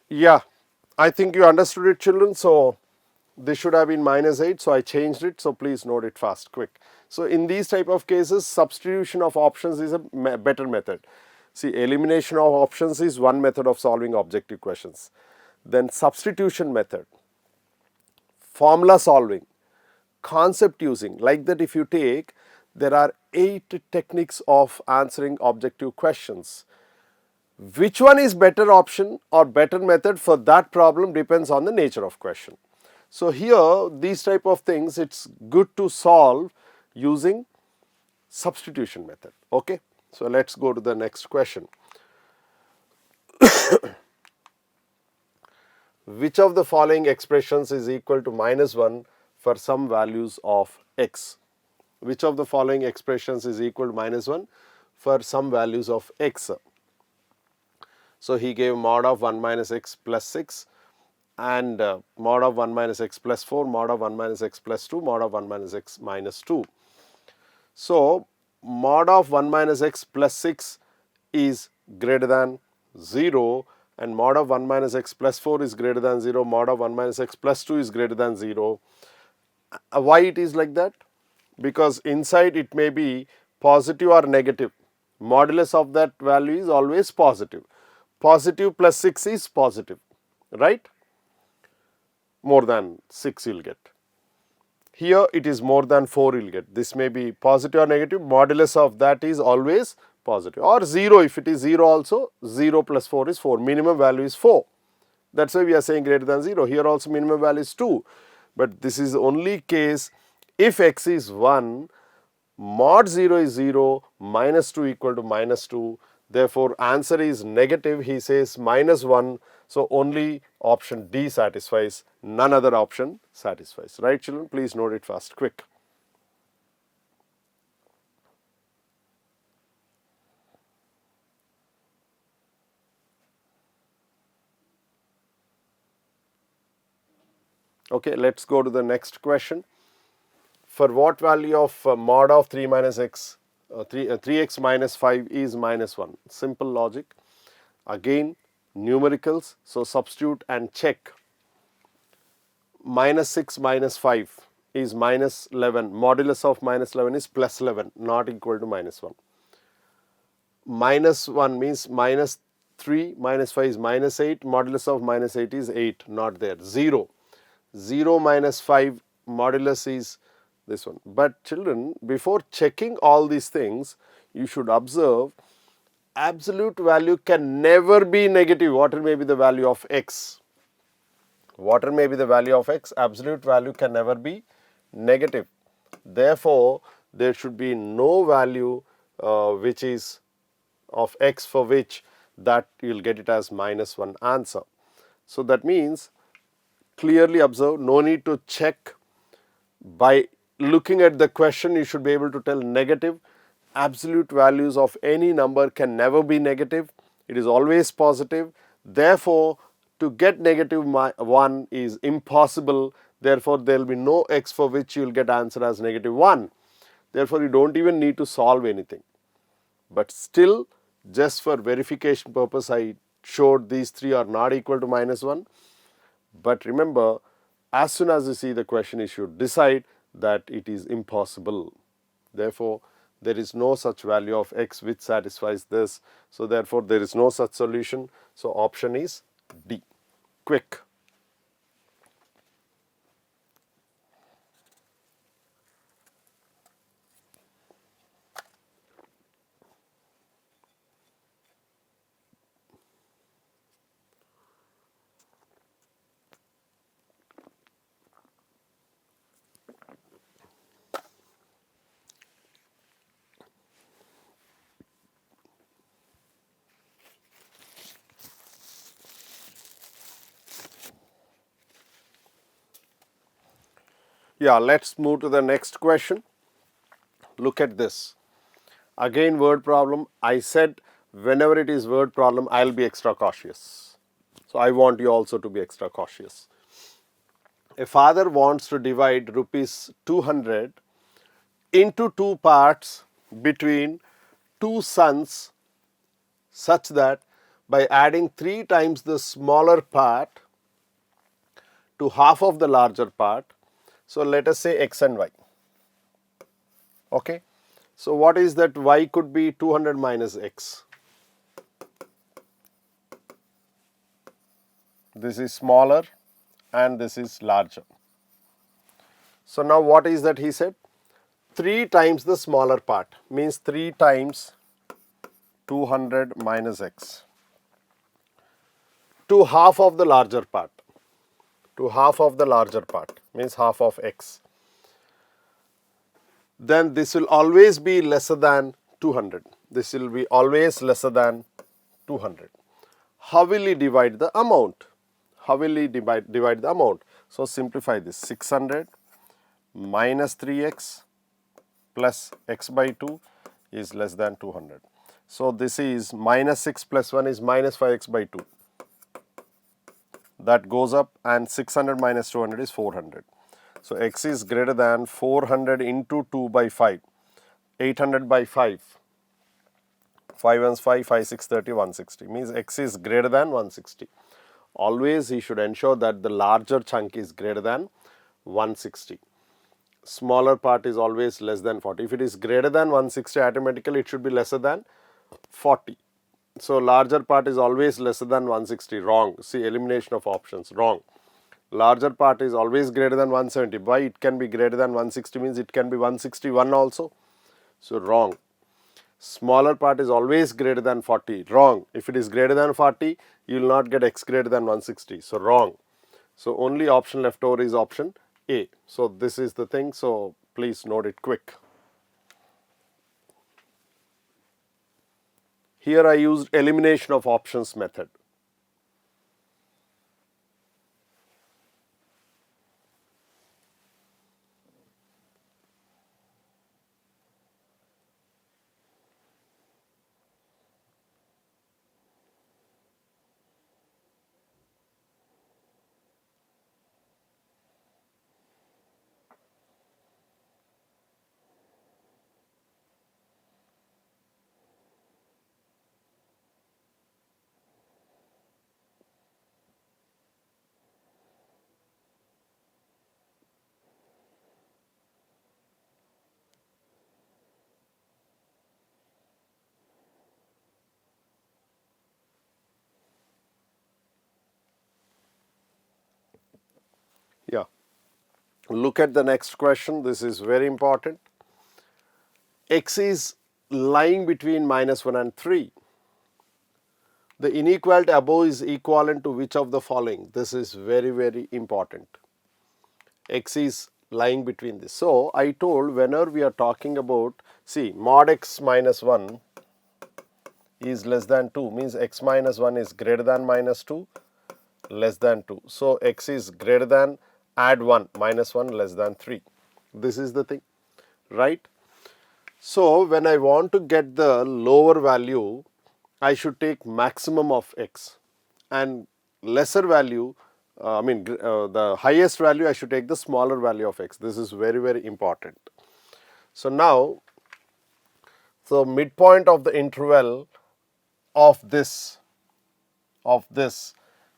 Yeah, I think you understood it, children. So this should have been minus 8, so I changed it. So please note it fast, quick. So in these type of cases, substitution of options is a better method. See, elimination of options is one method of solving objective questions. Then substitution method, formula solving, concept using, like that if you take, there are 8 techniques of answering objective questions. Which one is better option or better method for that problem depends on the nature of question. So here these type of things, it's good to solve using substitution method. Okay, so let's go to the next question. Which of the following expressions is equal to minus 1 for some values of x? Which of the following expressions is equal to minus 1 for some values of x? So he gave mod of 1 minus x plus 6 and mod of 1 minus x plus 4, mod of 1 minus x plus 2, mod of 1 minus x minus 2. So mod of 1 minus x plus 6 is greater than 0, and mod of 1 minus x plus 4 is greater than 0, mod of 1 minus x plus 2 is greater than 0. Why it is like that? Because inside it may be positive or negative. Modulus of that value is always positive. Positive plus 6 is positive, right? More than 6 you will get. Here it is more than 4 you will get. This may be positive or negative. Modulus of that is always positive, or 0. If it is 0 also, 0 plus 4 is 4. Minimum value is 4. That is why we are saying greater than 0. Here also minimum value is 2. But this is only case if x is 1, mod 0 is 0, minus 2 equal to minus 2. Therefore, answer is negative. He says minus 1. So only option D satisfies, none other option satisfies. Right, children? Please note it fast, quick. Okay, let's go to the next question. For what value of mod of 3 minus x, 3x minus 5 is minus 1? Simple logic. Again, numericals. So substitute and check. Minus 6 minus 5 is minus 11. Modulus of minus 11 is plus 11, not equal to minus 1. Minus 1 means minus 3 minus 5 is minus 8, modulus of minus 8 is 8, not there. 0. 0 minus 5 modulus is this one. But children, before checking all these things, you should observe absolute value can never be negative. Whatever may be the value of x. Whatever may be the value of x, absolute value can never be negative. Therefore, there should be no value which is of x for which that you will get it as minus 1 answer. So, that means clearly observe, no need to check. By looking at the question, you should be able to tell negative. Absolute values of any number can never be negative. It is always positive. Therefore, to get negative 1 is impossible. Therefore, there will be no x for which you will get answer as negative 1. Therefore, you do not even need to solve anything. But still, just for verification purpose, I showed these three are not equal to minus 1. But remember, as soon as you see the question, you should decide that it is impossible. Therefore, there is no such value of x which satisfies this. So, therefore, there is no such solution. So, option is D. Quick. Yeah, let's move to the next question. Look at this. Again, word problem. I said whenever it is word problem, I will be extra cautious. So, I want you also to be extra cautious. A father wants to divide rupees 200 into two parts between two sons such that by adding 3 times the smaller part to half of the larger part. So, let us say x and y. Okay. So, what is that? Y could be 200 minus x. This is smaller and this is larger. So, now what is that he said? 3 times the smaller part means 3 times 200 minus x to half of the larger part. To half of the larger part means half of x. Then this will always be lesser than 200. This will be always lesser than 200. How will he divide the amount? How will he divide the amount? So, simplify this. 600 minus 3x plus x by 2 is less than 200. So, this is minus 6 plus 1 is minus 5x by 2. That goes up, and 600 minus 200 is 400. So, x is greater than 400 into 2 by 5, 800 by 5. 5 ones 5, 5 6 30, 160 means x is greater than 160. Always he should ensure that the larger chunk is greater than 160. Smaller part is always less than 40. If it is greater than 160, automatically it should be lesser than 40. So, larger part is always lesser than 160. Wrong. See, elimination of options. Wrong. Larger part is always greater than 170. Why it can be greater than 160 means it can be 161 also. So, wrong. Smaller part is always greater than 40. Wrong. If it is greater than 40, you will not get x greater than 160. So, wrong. So, only option left over is option A. So, this is the thing. So, please note it quick. Here I used elimination of options method. Look at the next question. This is very important. X is lying between -1 and 3. The inequality above is equivalent to which of the following? This is very, very important. X is lying between this. So, I told whenever we are talking about, see, mod x minus 1 is less than 2, means x minus 1 is greater than minus 2, less than 2. So, x is greater than, add 1, minus 1 less than 3. This is the thing, right? So, when I want to get the lower value, I should take maximum of x, and lesser value, the highest value I should take the smaller value of x. This is very, very important. So, now, so midpoint of the interval of this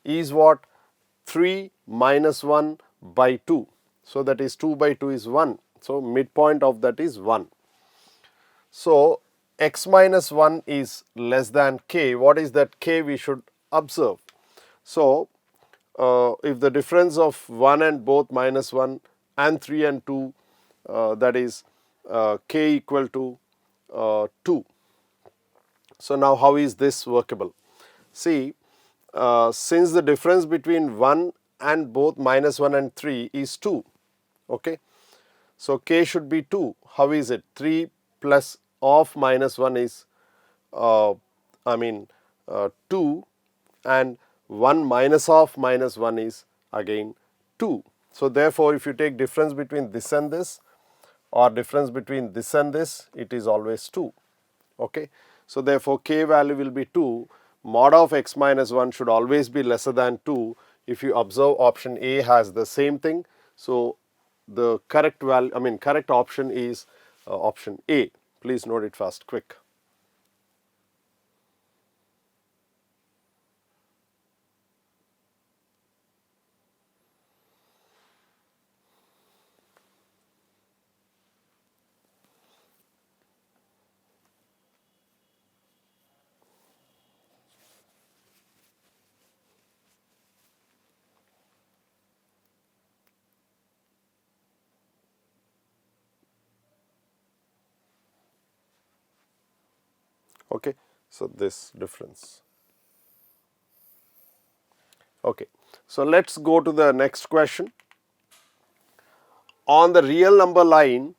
is what? 3 minus 1 by 2. So, that is 2 by 2 is 1. So, midpoint of that is 1. So, x minus 1 is less than k. What is that k we should observe? So, if the difference of 1 and both minus 1 and 3 and 2, that is k equal to 2. So, now how is this workable? See, since the difference between 1 and both minus 1 and 3 is 2, okay. So, k should be 2. How is it? 3 plus of minus 1 is 2, and 1 minus of minus 1 is again 2. So, therefore, if you take difference between this and this, or difference between this and this, it is always 2. Okay. So, therefore, k value will be 2. Mod of x minus 1 should always be lesser than 2. If you observe, option A has the same thing. So, the correct value, correct option is option A. Please note it fast, quick. Okay. So, this difference. Okay. So, let us go to the next question. On the real number line,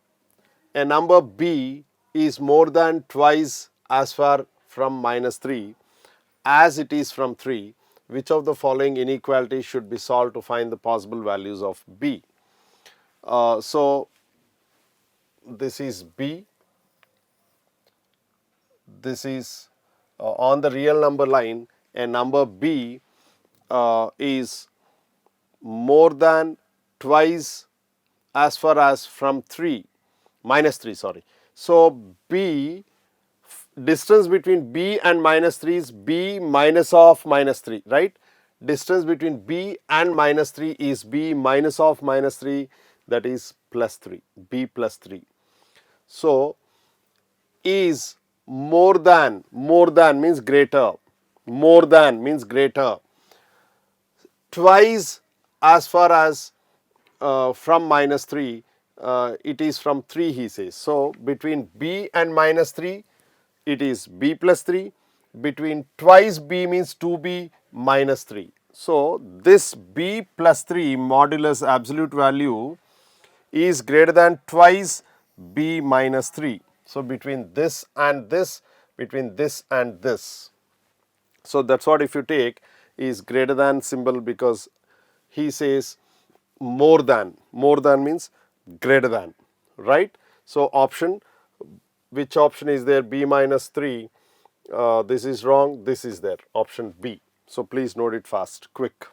a number b is more than twice as far from minus 3 as it is from 3. Which of the following inequalities should be solved to find the possible values of b? So, this is b, this is on the real number line, a number b is more than twice as far as from 3, minus 3, sorry. So, b, distance between b and minus 3 is b minus of minus 3, right? Distance between b and minus 3 is b minus of minus 3, that is plus 3, b plus 3. So, is more than means greater, more than means greater, twice as far as from minus 3, it is from 3, he says. So, between b and minus 3, it is b plus 3, between twice b means 2b minus 3. So, this b plus 3 modulus absolute value is greater than twice b minus 3. So, between this and this, between this and this. So, that is what if you take is greater than symbol, because he says more than means greater than, right. So, option, which option is there? B minus 3, this is wrong, this is there, option B. So, please note it fast, quick.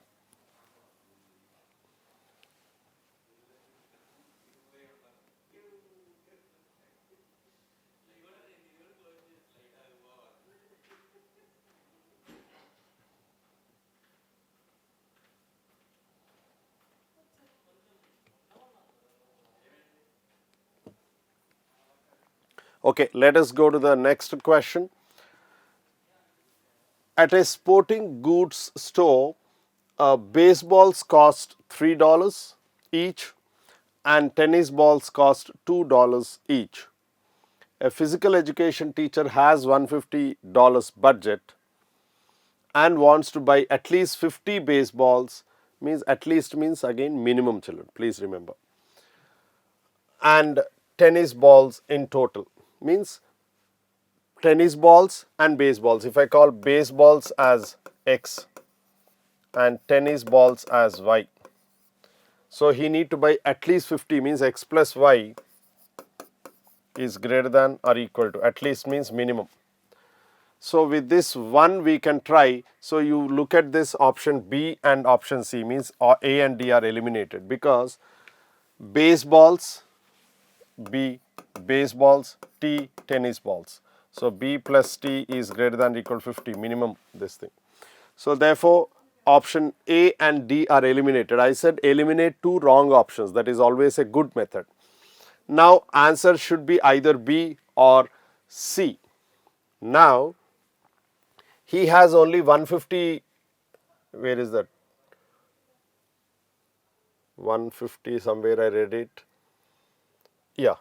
Okay, let us go to the next question. At a sporting goods store, baseballs cost $3 each and tennis balls cost $2 each. A physical education teacher has $150 budget and wants to buy at least 50 baseballs, means at least means again minimum, children, please remember, and tennis balls in total, means tennis balls and baseballs. If I call baseballs as X and tennis balls as Y, so he need to buy at least 50, means X plus Y is greater than or equal to, at least means minimum. So with this one we can try. So you look at this option B and option C, means A and D are eliminated, because baseballs B, baseballs, T, tennis balls. So B plus T is greater than or equal to 50, minimum this thing. So therefore option A and D are eliminated. I said eliminate two wrong options, that is always a good method. Now answer should be either B or C. Now he has only 150, where is that? 150, somewhere I read it. Yeah,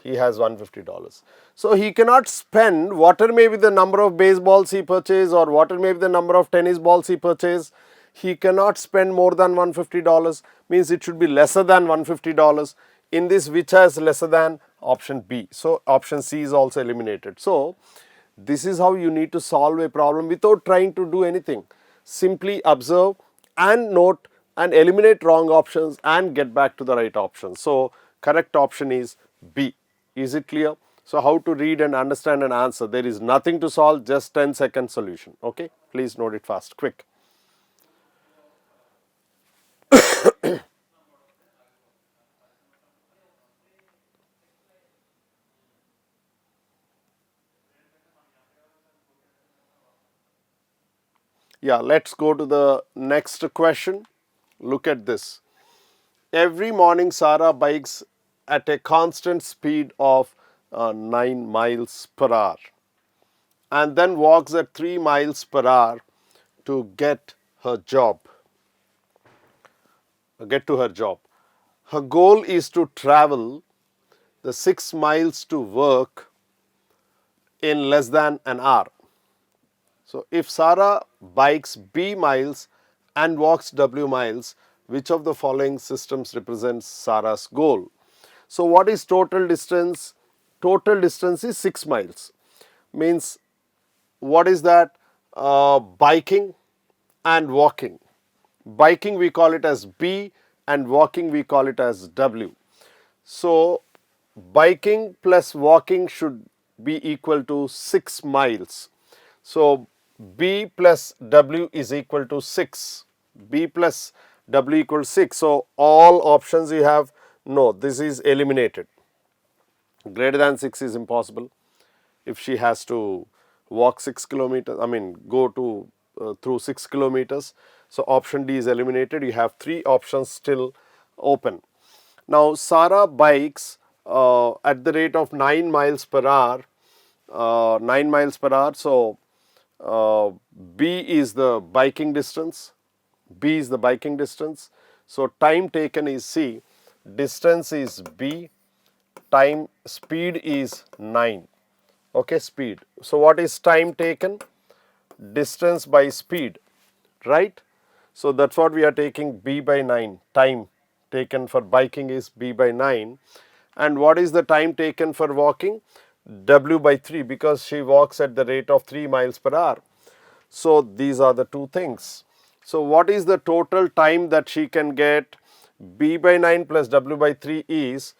he has $150. So he cannot spend whatever may be the number of baseballs he purchased or whatever may be the number of tennis balls he purchased. He cannot spend more than $150, means it should be lesser than $150. In this, which has lesser than? Option B. So option C is also eliminated. So this is how you need to solve a problem without trying to do anything. Simply observe and note and eliminate wrong options and get back to the right option. So correct option is B. Is it clear? So how to read and understand and answer? There is nothing to solve, just 10-second solution. Okay, please note it fast, quick. Yeah, let's go to the next question. Look at this. Every morning Sarah bikes at a constant speed of 9 miles per hour and then walks at 3 miles per hour to get to her job. Her goal is to travel the 6 miles to work in less than an hour. So if Sarah bikes B miles and walks W miles, which of the following systems represents Sarah's goal? So what is total distance? Total distance is 6 miles. Means what is that? Biking and walking. Biking we call it as B and walking we call it as W. So biking plus walking should be equal to 6 miles. So B plus W is equal to 6. B plus W equals 6. So all options you have, no, this is eliminated. Greater than 6 is impossible. If she has to walk 6 kilometers, go to through 6 kilometers. So option D is eliminated. You have 3 options still open. Now Sarah bikes at the rate of 9 miles per hour. 9 miles per hour. So B is the biking distance. B is the biking distance. So time taken is C. Distance is B. Time, speed is 9. Okay, speed. So what is time taken? Distance by speed, right? So that's what we are taking, B by 9. Time taken for biking is B by 9. And what is the time taken for walking? W by 3, because she walks at the rate of 3 miles per hour. So these are the two things. So what is the total time that she can get? B by 9 plus W by 3 is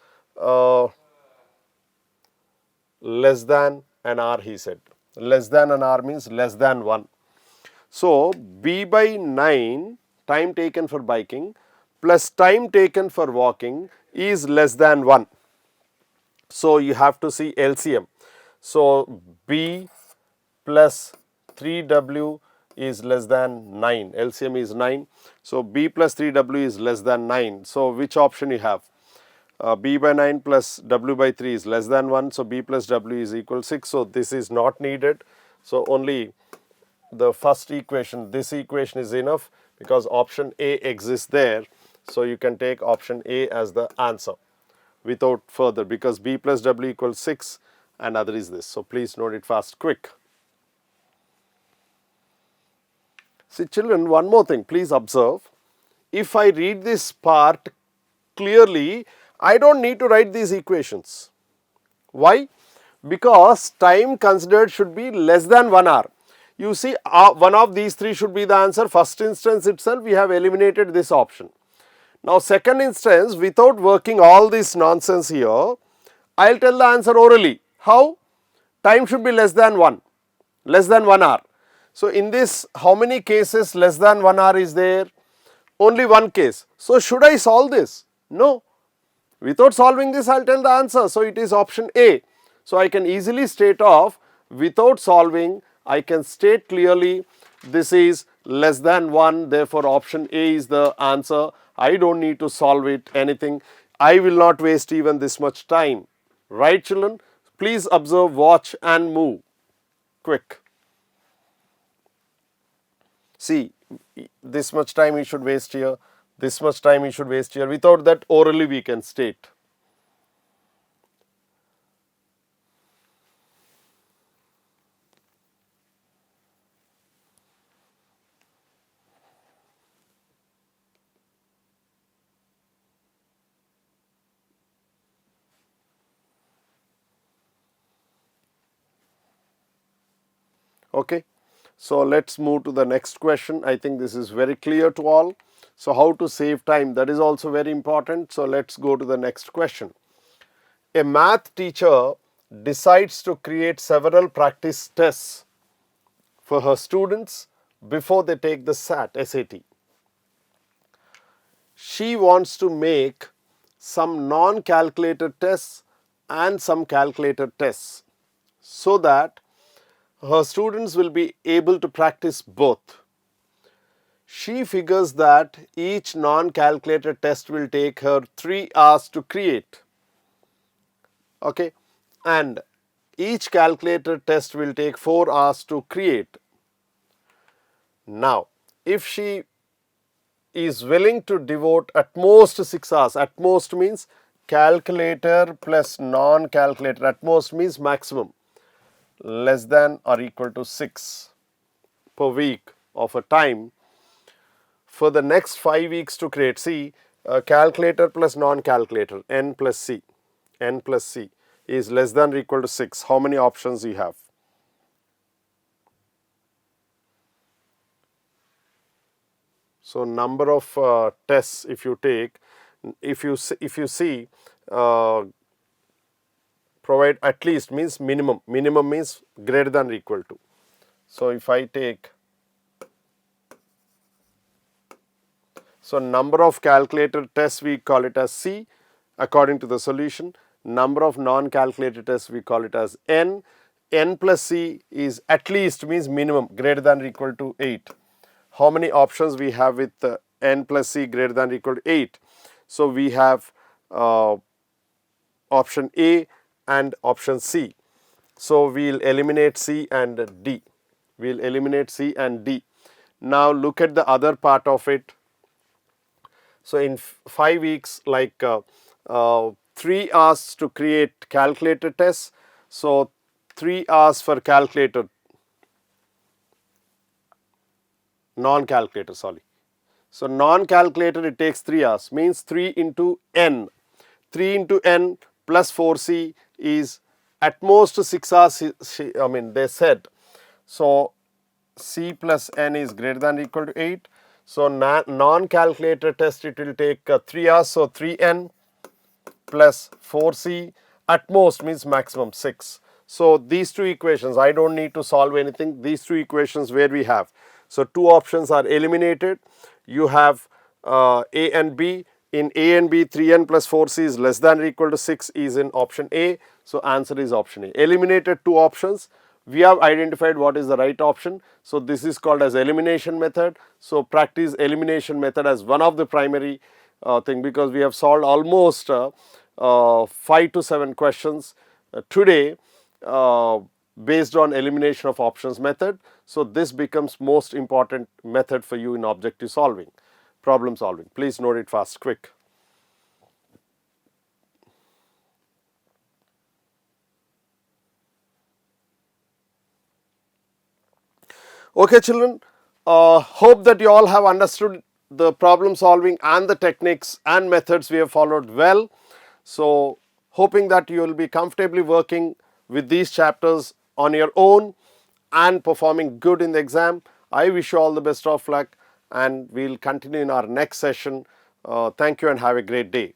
less than an hour, he said. Less than an hour means less than 1. So B by 9 time taken for biking plus time taken for walking is less than 1. So you have to see LCM. So B plus 3W is less than 9. LCM is 9. So B plus 3W is less than 9. So which option you have? B by 9 plus W by 3 is less than 1. So B plus W is equal to 6. So this is not needed. So only the first equation, this equation is enough because option A exists there. So you can take option A as the answer without further, because B plus W equals 6 and other is this. So please note it fast, quick. See children, one more thing, please observe. If I read this part clearly, I don't need to write these equations. Why? Because time considered should be less than 1 hour. You see, one of these three should be the answer. First instance itself, we have eliminated this option. Now, second instance, without working all this nonsense here, I will tell the answer orally. How? Time should be less than 1 hour. So, in this, how many cases less than 1 hour is there? Only one case. So, should I solve this? No. Without solving this, I will tell the answer. So, it is option A. So, I can easily state off without solving, I can state clearly this is less than 1, therefore, option A is the answer. I do not need to solve it anything. I will not waste even this much time. Right children? Please observe, watch and move. Quick. See, this much time you should waste here, this much time you should waste here. Without that, orally we can state. Okay. So, let us move to the next question. I think this is very clear to all. So, how to save time, that is also very important. So, let us go to the next question. A math teacher decides to create several practice tests for her students before they take the SAT. She wants to make some non-calculated tests and some calculated tests so that her students will be able to practice both. She figures that each non-calculated test will take her 3 hours to create. Okay, and each calculated test will take 4 hours to create. Now, if she is willing to devote at most 6 hours, at most means calculator plus non-calculator, at most means maximum, less than or equal to 6 per week of a time for the next 5 weeks to create. See, calculator plus non-calculator, n plus c is less than or equal to 6. How many options you have? So, number of tests if you take, if you see provide at least means minimum, minimum means greater than or equal to. So, if I take, so number of calculated tests we call it as C according to the solution, number of non-calculated tests we call it as N, N plus C is at least means minimum greater than or equal to 8. How many options we have with N plus C greater than or equal to 8? So, we have option A and option C. So, we will eliminate C and D. We will eliminate C and D. Now, look at the other part of it. So, in 5 weeks, like 3 hours to create calculator tests. So, 3 hours for calculator, non-calculator, sorry. So, non-calculator it takes 3 hours, means 3 into n. 3 into n plus 4c is at most 6 hours, I mean they said. So, c plus n is greater than or equal to 8. So, non-calculator test it will take 3 hours. So, 3n plus 4c at most means maximum 6. So, these two equations I do not need to solve anything, these two equations where we have. So, two options are eliminated. You have A and B. In A and B, 3n plus 4c is less than or equal to 6 is in option A. So, answer is option A. Eliminated two options. We have identified what is the right option. So, this is called as elimination method. So, practice elimination method as one of the primary thing, because we have solved almost 5 to 7 questions today based on elimination of options method. So, this becomes most important method for you in objective solving. problem solving. Please note it fast, quick. Okay, children, hope that you all have understood the problem solving and the techniques and methods we have followed well. So, hoping that you will be comfortably working with these chapters on your own and performing good in the exam. I wish you all the best of luck, and we will continue in our next session. Thank you and have a great day.